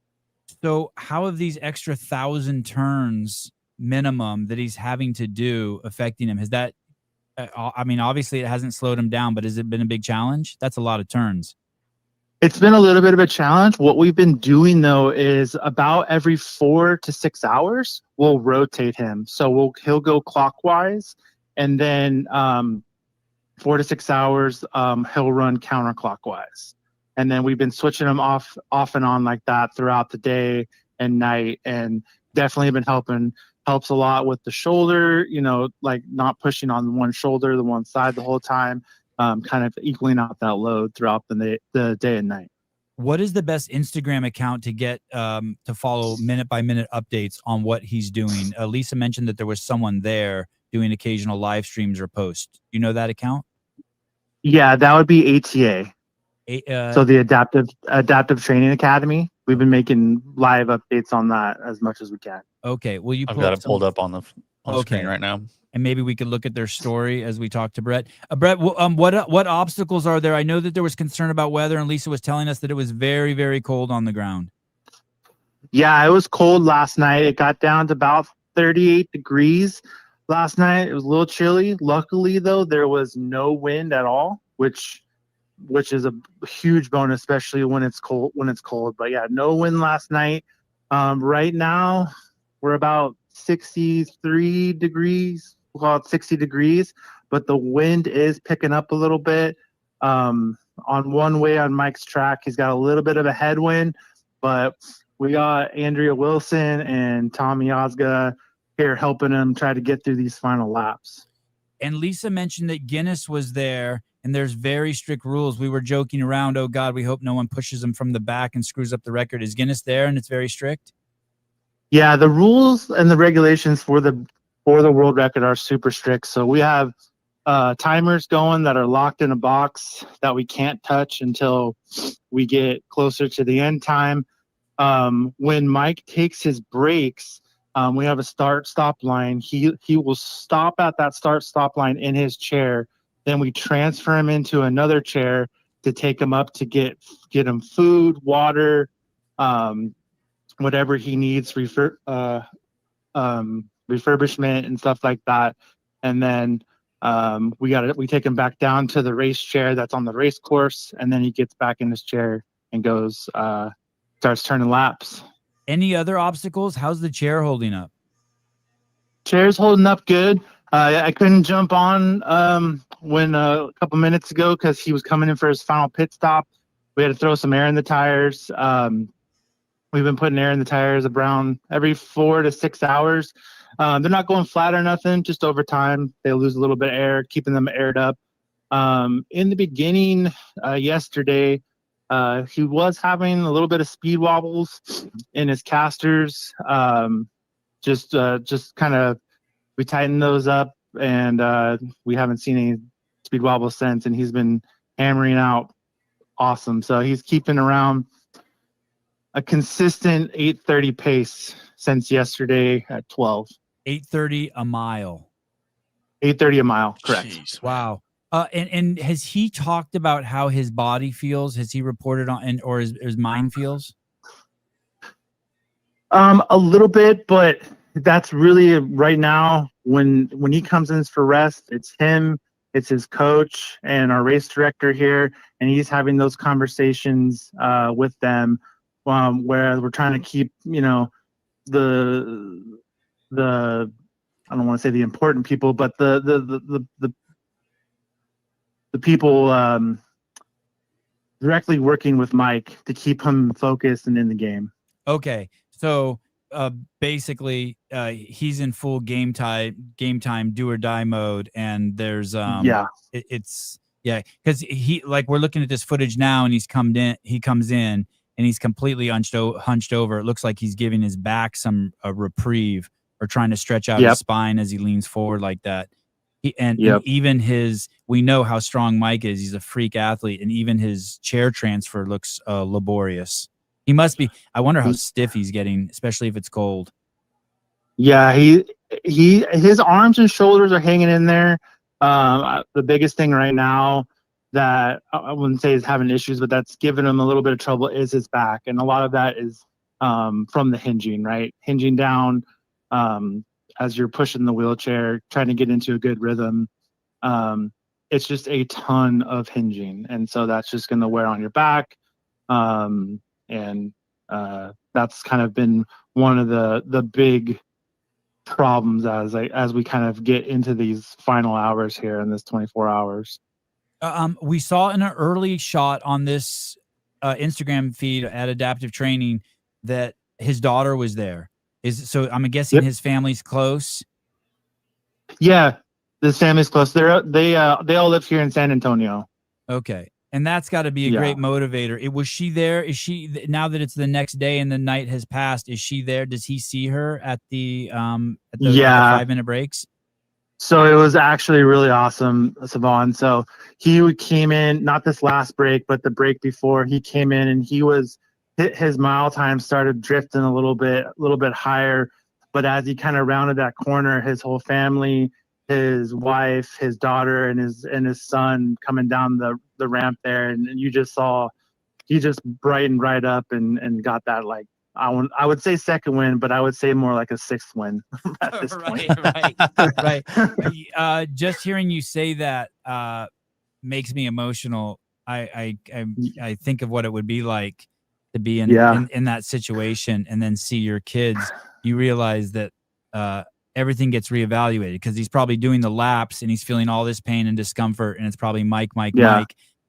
So how have these extra 1,000 turns minimum that he's having to do affecting him? Has that, I mean, obviously it hasn't slowed him down, but has it been a big challenge? That's a lot of turns. It's been a little bit of a challenge. What we've been doing though is about every 4 to 6 hours, we'll rotate him. So he'll go clockwise, and then 4 to 6 hours, he'll run counterclockwise. And then we've been switching him off and on like that throughout the day and night, and definitely been helps a lot with the shoulder, like not pushing on one shoulder, the one side the whole time, kind of equaling out that load throughout the day and night. What is the best Instagram account to get to follow minute by minute updates on what he's doing? Lisa mentioned that there was someone there doing occasional live streams or posts. You know that account? Yeah, that would be ATA. So the Adaptive Training Academy. We've been making live updates on that as much as we can. Okay. Will you? I've got it pulled up on the screen right now. And maybe we could look at their story as we talk to Brett. Brett, what obstacles are there? I know that there was concern about weather, and Lisa was telling us that it was very, very cold on the ground. Yeah, it was cold last night. It got down to about 38 degrees last night. It was a little chilly. Luckily, though, there was no wind at all, which is a huge bonus, especially when it's cold. But yeah, no wind last night. Right now, we're about 63 degrees. We'll call it 60 degrees, but the wind is picking up a little bit. On one way on Mike's track, he's got a little bit of a headwind, but we got Andrea Wilson and Tommy Osga here helping him try to get through these final laps. And Lisa mentioned that Guinness was there, and there's very strict rules. We were joking around, oh God, we hope no one pushes him from the back and screws up the record. Is Guinness there and it's very strict? Yeah, the rules and the regulations for the world record are super strict. So we have timers going that are locked in a box that we can't touch until we get closer to the end time. When Mike takes his breaks, we have a start-stop line. He will stop at that start-stop line in his chair. Then we transfer him into another chair to take him up to get him food, water, whatever he needs, refurbishment and stuff like that. And then we take him back down to the race chair that's on the race course, and then he gets back in his chair and goes starts turning laps. Any other obstacles? How's the chair holding up? Chair's holding up good. I couldn't jump on when a couple minutes ago because he was coming in for his final pit stop. We had to throw some air in the tires. We've been putting air in the tires around every 4 to 6 hours. They're not going flat or nothing, just over time. They lose a little bit of air, keeping them aired up. In the beginning, yesterday, he was having a little bit of speed wobbles in his casters. Just kind of, we tightened those up, and we haven't seen any speed wobbles since, and he's been hammering out awesome. So he's keeping around a consistent 8:30 pace since yesterday at 12. 8:30 a mile. 8:30 a mile, correct. Jeez, wow. And has he talked about how his body feels? Has he reported on, or his mind feels? A little bit, but that's really right now when he comes in for rest, it's him, it's his coach and our race director here, and he's having those conversations with them, where we're trying to keep, the I don't want to say the important people, but the people directly working with Mike to keep him focused and in the game. Okay, so basically, he's in full game time, do or die mode, and there's because he, like, we're looking at this footage now, and he comes in and he's completely hunched over. It looks like he's giving his back a reprieve, or trying to stretch out his spine as he leans forward like that. And even we know how strong Mike is. He's a freak athlete, and even his chair transfer looks laborious. He must be. I wonder how stiff he's getting, especially if it's cold. Yeah, his arms and shoulders are hanging in there. The biggest thing right now that I wouldn't say is having issues, but that's giving him a little bit of trouble is his back, and a lot of that is from the hinging, right? Hinging down as you're pushing the wheelchair, trying to get into a good rhythm. It's just a ton of hinging, and so that's just going to wear on your back. And that's kind of been one of the big problems as we kind of get into these final hours here in this 24 hours. We saw in an early shot on this Instagram feed at Adaptive Training that his daughter was there. So I'm guessing his family's close. Yeah, this family's close. They all live here in San Antonio. Okay. And that's got to be a great motivator. Was she there? Is she, now that it's the next day and the night has passed, is she there? Does he see her at the 5-minute breaks? So it was actually really awesome, Savon. So he came in, not this last break, but the break before, he came in and his mile time started drifting a little bit higher. But as he kind of rounded that corner, his whole family, his wife, his daughter, and his son coming down the ramp there, and you just saw he just brightened right up and got that, like, I would say second win, but I would say more like a sixth win at this point. Right. Just hearing you say that makes me emotional. I think of what it would be like to be in that situation and then see your kids. You realize that everything gets reevaluated because he's probably doing the laps and he's feeling all this pain and discomfort, and it's probably Mike.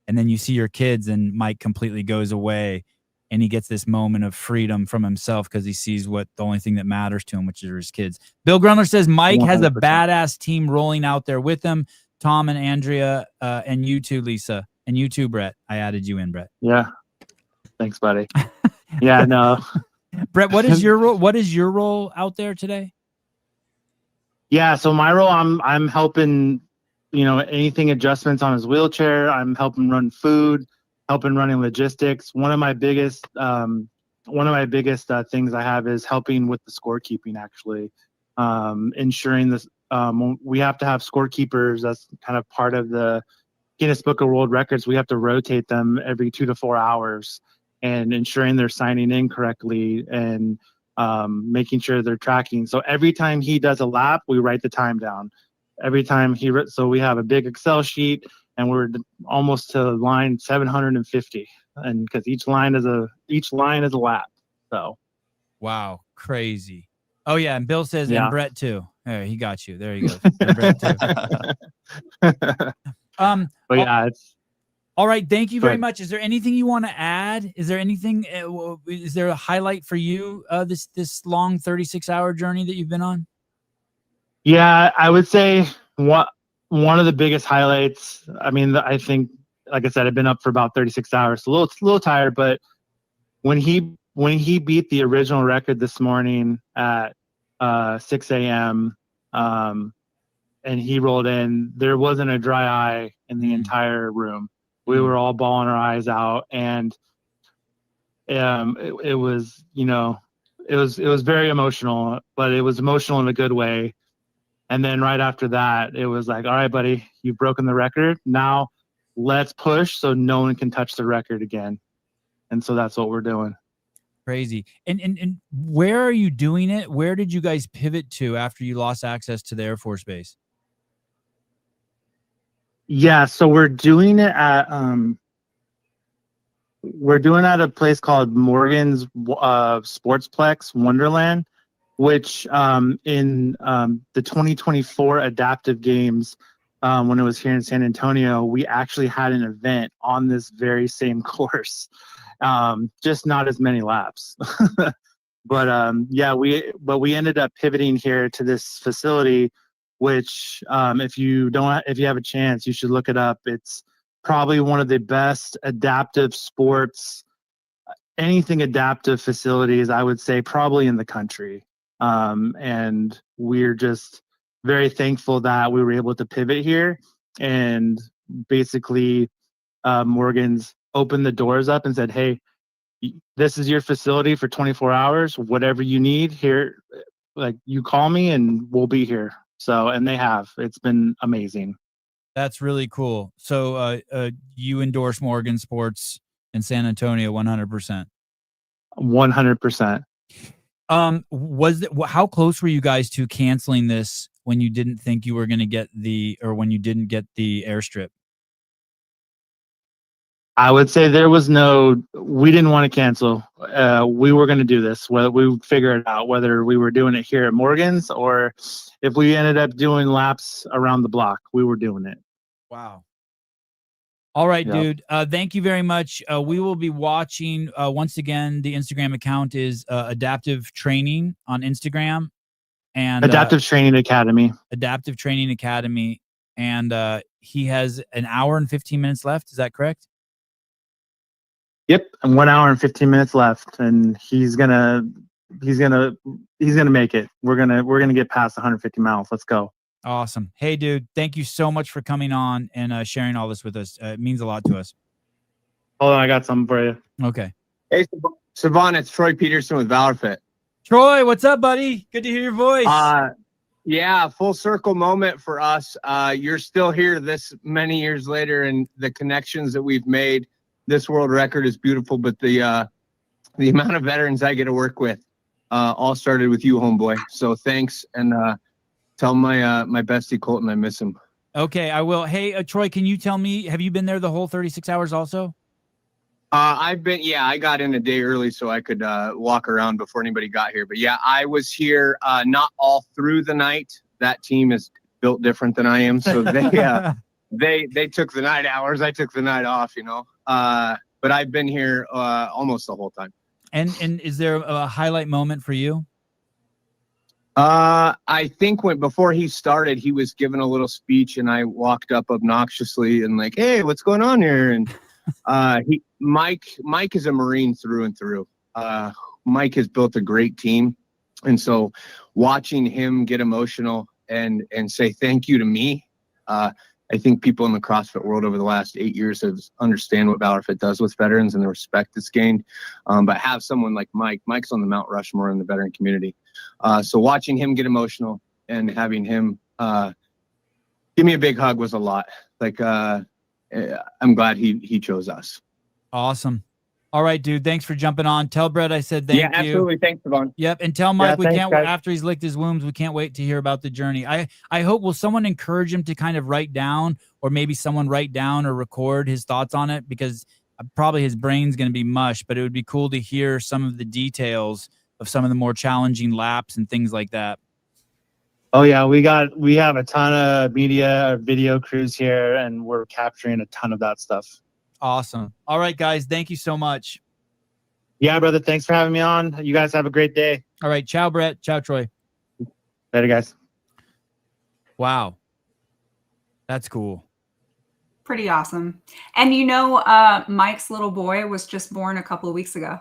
And then you see your kids and Mike completely goes away and he gets this moment of freedom from himself because he sees what the only thing that matters to him, which are his kids. Bill Grunler says Mike 100%. Has a badass team rolling out there with him. Tom and Andrea and you too, Lisa, and you too, Brett. I added you in, Brett. Yeah. Thanks, buddy. Yeah, no. Brett, what is your role? What is your role out there today? Yeah, so my role, I'm helping, anything adjustments on his wheelchair. I'm helping run food, helping running logistics. One of my biggest things I have is helping with the scorekeeping. Actually, ensuring this. We have to have scorekeepers. That's kind of part of the Guinness Book of World Records. We have to rotate them every 2 to 4 hours, and ensuring they're signing in correctly and making sure they're tracking. So every time he does a lap, we write the time down. Every time so we have a big Excel sheet, and we're almost to line 750, and because each line is a lap. So, wow, crazy. Oh yeah, and Bill says, and Brett too. Hey, he got you. There you go. And Brett too. But yeah, it's. All right, thank you very much. Is there anything you want to add? Is there anything? Is there a highlight for you this long 36-hour journey that you've been on? Yeah, I would say one of the biggest highlights. I mean, I think, like I said, I've been up for about 36 hours, so a little tired. But when he beat the original record this morning at 6 a.m. And he rolled in, there wasn't a dry eye in the entire room. We were all bawling our eyes out, and it was, it was very emotional, but it was emotional in a good way. And then right after that, it was like, all right, buddy, you've broken the record. Now let's push so no one can touch the record again. And so that's what we're doing. Crazy. And where are you doing it? Where did you guys pivot to after you lost access to the Air Force Base? Yeah, so we're doing it at a place called Morgan's Sportsplex Wonderland, which in the 2024 adaptive games, when it was here in San Antonio, we actually had an event on this very same course, just not as many laps. But we ended up pivoting here to this facility, which if you have a chance, you should look it up. It's probably one of the best adaptive sports, anything adaptive facilities, I would say, probably in the country. And we're just very thankful that we were able to pivot here, and basically Morgan's opened the doors up and said, hey, this is your facility for 24 hours, whatever you need here, like, you call me and we'll be here. So, and they have. It's been amazing. That's really cool. So you endorse Morgan Sports in San Antonio 100%. 100%. How close were you guys to canceling this when you didn't think you were going to get when you didn't get the airstrip? I would say there was we didn't want to cancel. We were going to do this. Whether we would figure it out, whether we were doing it here at Morgan's or if we ended up doing laps around the block, we were doing it. Wow. All right, Yep. dude. Thank you very much. We will be watching. Once again, the Instagram account is Adaptive Training on Instagram. And Adaptive Training Academy. Adaptive Training Academy. And he has an hour and 15 minutes left. Is that correct? Yep, and 1 hour and 15 minutes left, and he's gonna make it. We're gonna get past 150 miles. Let's go. Awesome. Hey, dude, thank you so much for coming on and sharing all this with us. It means a lot to us. Hold on, I got something for you. Okay. Hey, Savon, it's Troy Peterson with ValorFit. Troy, what's up, buddy? Good to hear your voice. Yeah, full circle moment for us. You're still here this many years later, and the connections that we've made. This world record is beautiful, but the amount of veterans I get to work with all started with you, homeboy. So thanks, and tell my bestie Colton I miss him. Okay, I will. Hey, Troy, can you tell me, have you been there the whole 36 hours also? I got in a day early so I could walk around before anybody got here. But yeah, I was here not all through the night. That team is built different than I am, so they took the night hours. I took the night off, but I've been here almost the whole time. And is there a highlight moment for you? I think before he started, he was giving a little speech, and I walked up obnoxiously and like, "Hey, what's going on here?" And Mike is a Marine through and through. Mike has built a great team, and so watching him get emotional and say thank you to me, I think people in the CrossFit world over the last 8 years have understand what ValorFit does with veterans and the respect it's gained. But have someone like Mike's on the Mount Rushmore in the veteran community. So watching him get emotional and having him give me a big hug was a lot. Like, I'm glad he chose us. Awesome. All right, dude. Thanks for jumping on. Tell Brett I said thank you. Yeah, absolutely. Thanks, Savon. Yep. And tell Mike Yeah, thanks, guys. after he's licked his wounds, we can't wait to hear about the journey. I hope, will someone encourage him to kind of write down, or maybe someone write down or record his thoughts on it, because probably his brain's going to be mush, but it would be cool to hear some of the details of some of the more challenging laps and things like that. Oh yeah, we have a ton of media, video crews here, and we're capturing a ton of that stuff. Awesome. All right, guys. Thank you so much. Yeah, brother. Thanks for having me on. You guys have a great day. All right. Ciao, Brett. Ciao, Troy. Later, guys. Wow. That's cool. Pretty awesome. And Mike's little boy was just born a couple of weeks ago.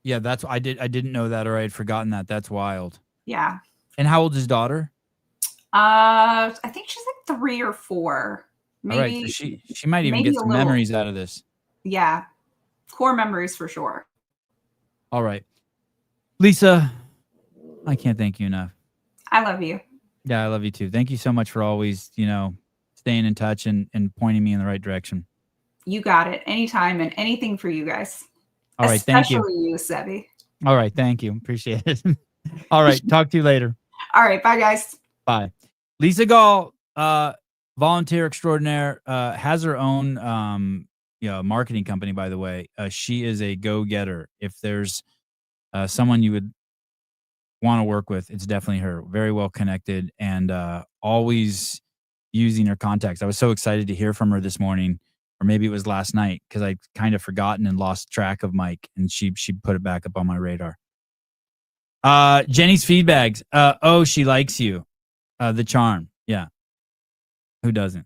Yeah, I didn't know that, or I had forgotten that. That's wild. Yeah. And how old is daughter? I think she's like 3 or 4. Maybe. All right, so she might even get some memories out of this. Yeah. Core memories for sure. All right. Lisa, I can't thank you enough. I love you. Yeah, I love you too. Thank you so much for always, staying in touch and pointing me in the right direction. You got it. Anytime and anything for you guys. All right, thank you. Especially you, Sebi. All right, thank you. Appreciate it. All right, talk to you later. All right, bye guys. Bye. Lisa Gall, volunteer extraordinaire, has her own marketing company, by the way. She is a go-getter. If there's someone you would want to work with, it's definitely her. Very well connected and always using her contacts. I was so excited to hear from her this morning, or maybe it was last night, because I kind of forgotten and lost track of Mike, and she put it back up on my radar. Jenny's feedbacks. Oh, she likes you. The charm. Yeah. Who doesn't?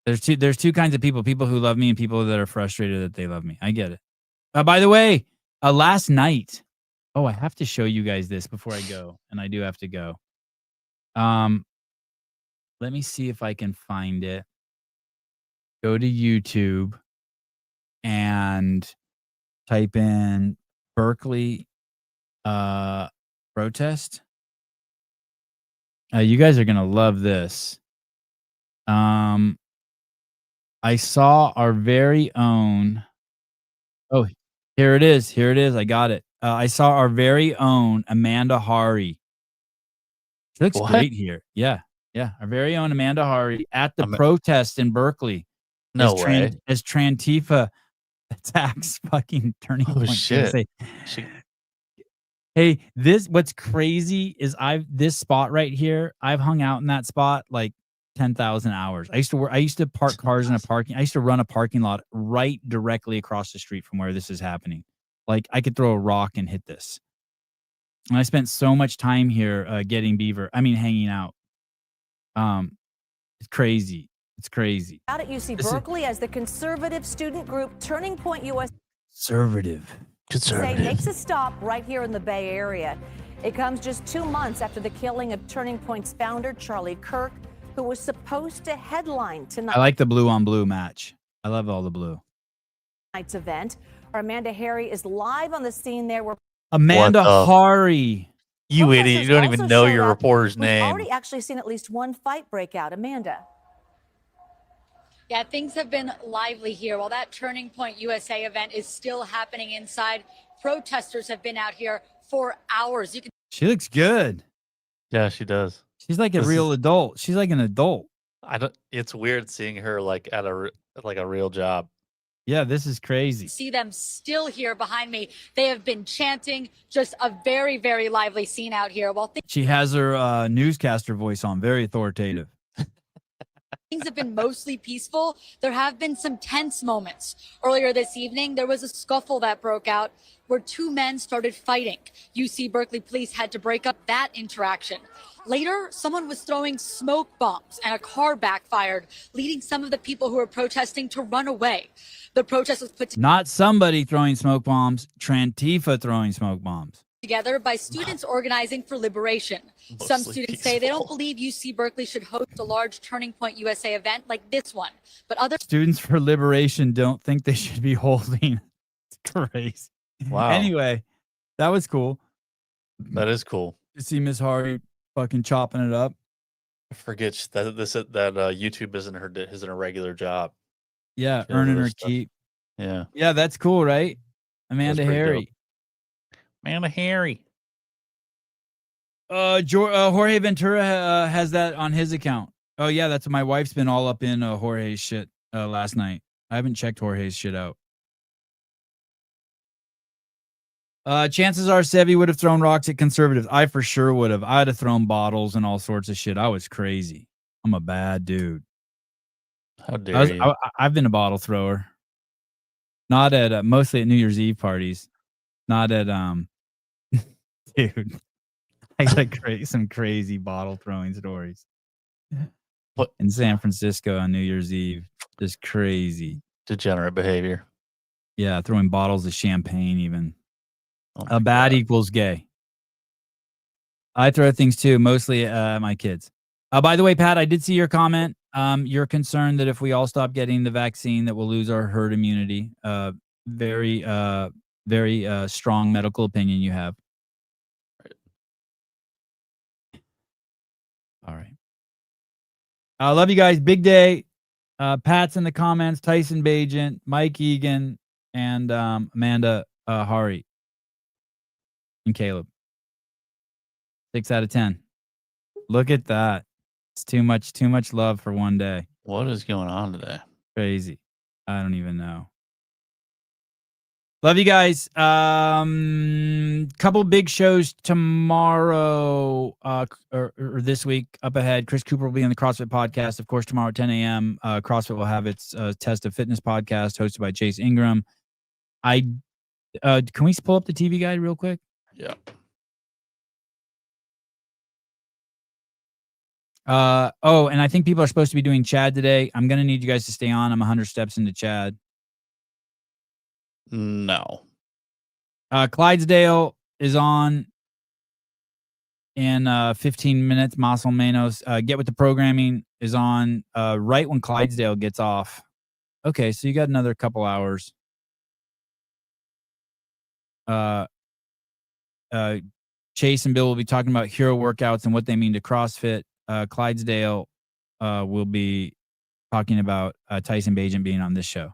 There's two kinds of people who love me and people that are frustrated that they love me. I get it. By the way, last night, I have to show you guys this before I go, and I do have to go. Let me see if I can find it. Go to YouTube and type in Berkeley protest. You guys are gonna love this. I saw our very own. Oh, here it is. Here it is. I got it. I saw our very own Amanda Hari. She looks great here. Yeah. Yeah. Our very own Amanda Hari at the protest in Berkeley. No way. As Trantifa attacks fucking Turning Oh, Point shit. USA. She- Hey, what's crazy is this spot right here, I've hung out in that spot like 10,000 hours. I used to park cars in I used to run a parking lot right directly across the street from where this is happening. Like I could throw a rock and hit this. And I spent so much time here hanging out. It's crazy. It's crazy. Out at UC Berkeley as the conservative student group Turning Point USA makes a stop right here in the Bay Area. It comes just 2 months after the killing of Turning Point's founder, Charlie Kirk, who was supposed to headline tonight. I like the blue on blue match. I love all the blue. Tonight's event. Our Amanda Harry is live on the scene there. Where Amanda Hari. You idiot. You don't even know your reporter's We've name. already actually seen at least one fight break out. Amanda. Yeah, things have been lively here. While that Turning Point USA event is still happening inside, protesters have been out here for hours. You can. She looks good. Yeah, she does. She's like a real adult. She's like an adult. It's weird seeing her like at a real job. Yeah, this is crazy. See them still here behind me. They have been chanting. Just a very, very lively scene out here. While She has her newscaster voice on, very authoritative. things have been mostly peaceful, there have been some tense moments. Earlier this evening, there was a scuffle that broke out where 2 men started fighting. UC Berkeley police had to break up that interaction. Later, someone was throwing smoke bombs and a car backfired, leading some of the people who were protesting to run away. The protest was put Not somebody throwing smoke bombs, Trantifa throwing smoke bombs. together by students organizing for liberation. Some students say they don't believe UC Berkeley should host a large Turning Point USA event like this one, but other Students for Liberation don't think they should be holding. It's crazy. Wow. Anyway, that was cool. That is cool. To see Miss Hari fucking chopping it up. I forget that YouTube isn't a regular job. Yeah, She does earning other her stuff. keep. Yeah. Yeah, that's cool, right? Amanda pretty Harry. Amanda Harry. Jorge Ventura has that on his account. Oh yeah, that's my wife's been all up in Jorge's shit last night. I haven't checked Jorge's shit out. Chances are Sevi would have thrown rocks at conservatives. I for sure would have. I'd have thrown bottles and all sorts of shit. I was crazy. I'm a bad dude. How dare you? I've been a bottle thrower. Not at mostly at New Year's Eve parties. Not at dude. I got some crazy bottle throwing stories. What? In San Francisco on New Year's Eve. Just crazy. Degenerate behavior. Yeah, throwing bottles of champagne even. Oh Bad equals gay. I throw things too, mostly my kids. By the way, Pat, I did see your comment. You're concerned that if we all stop getting the vaccine, that we'll lose our herd immunity. Very strong medical opinion you have. All right. I love you guys. Big day. Pat's in the comments. Tyson Bagent, Mike Egan, and Amanda Hari. And Caleb. 6 out of 10. Look at that. It's too much love for one day. What is going on today? Crazy. I don't even know. Love you guys. Couple big shows tomorrow or this week up ahead. Chris Cooper will be on the CrossFit podcast. Of course, tomorrow at 10 a.m. CrossFit will have its Test of Fitness podcast hosted by Chase Ingram. Can we pull up the TV guide real quick? Yeah. And I think people are supposed to be doing Chad today. I'm going to need you guys to stay on. I'm 100 steps into Chad. No. Clydesdale is on in 15 minutes. Muscle Manos. Get with the programming is on right when Clydesdale gets off. Okay, so you got another couple hours. Chase and Bill will be talking about hero workouts and what they mean to CrossFit. Clydesdale will be talking about Tyson Bagent being on this show.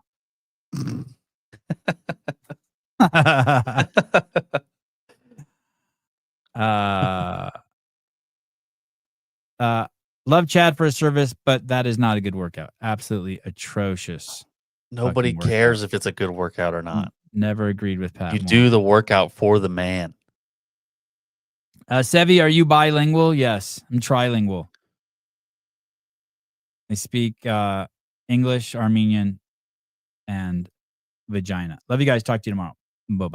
Love Chad for his service, but that is not a good workout. Absolutely atrocious. Nobody fucking workout. cares if it's a good workout or not. Never agreed with Pat. You Moore. do the workout for the man. Sevi, are you bilingual? Yes, I'm trilingual. I speak English, Armenian, and vagina. Love you guys. Talk to you tomorrow. Bye-bye.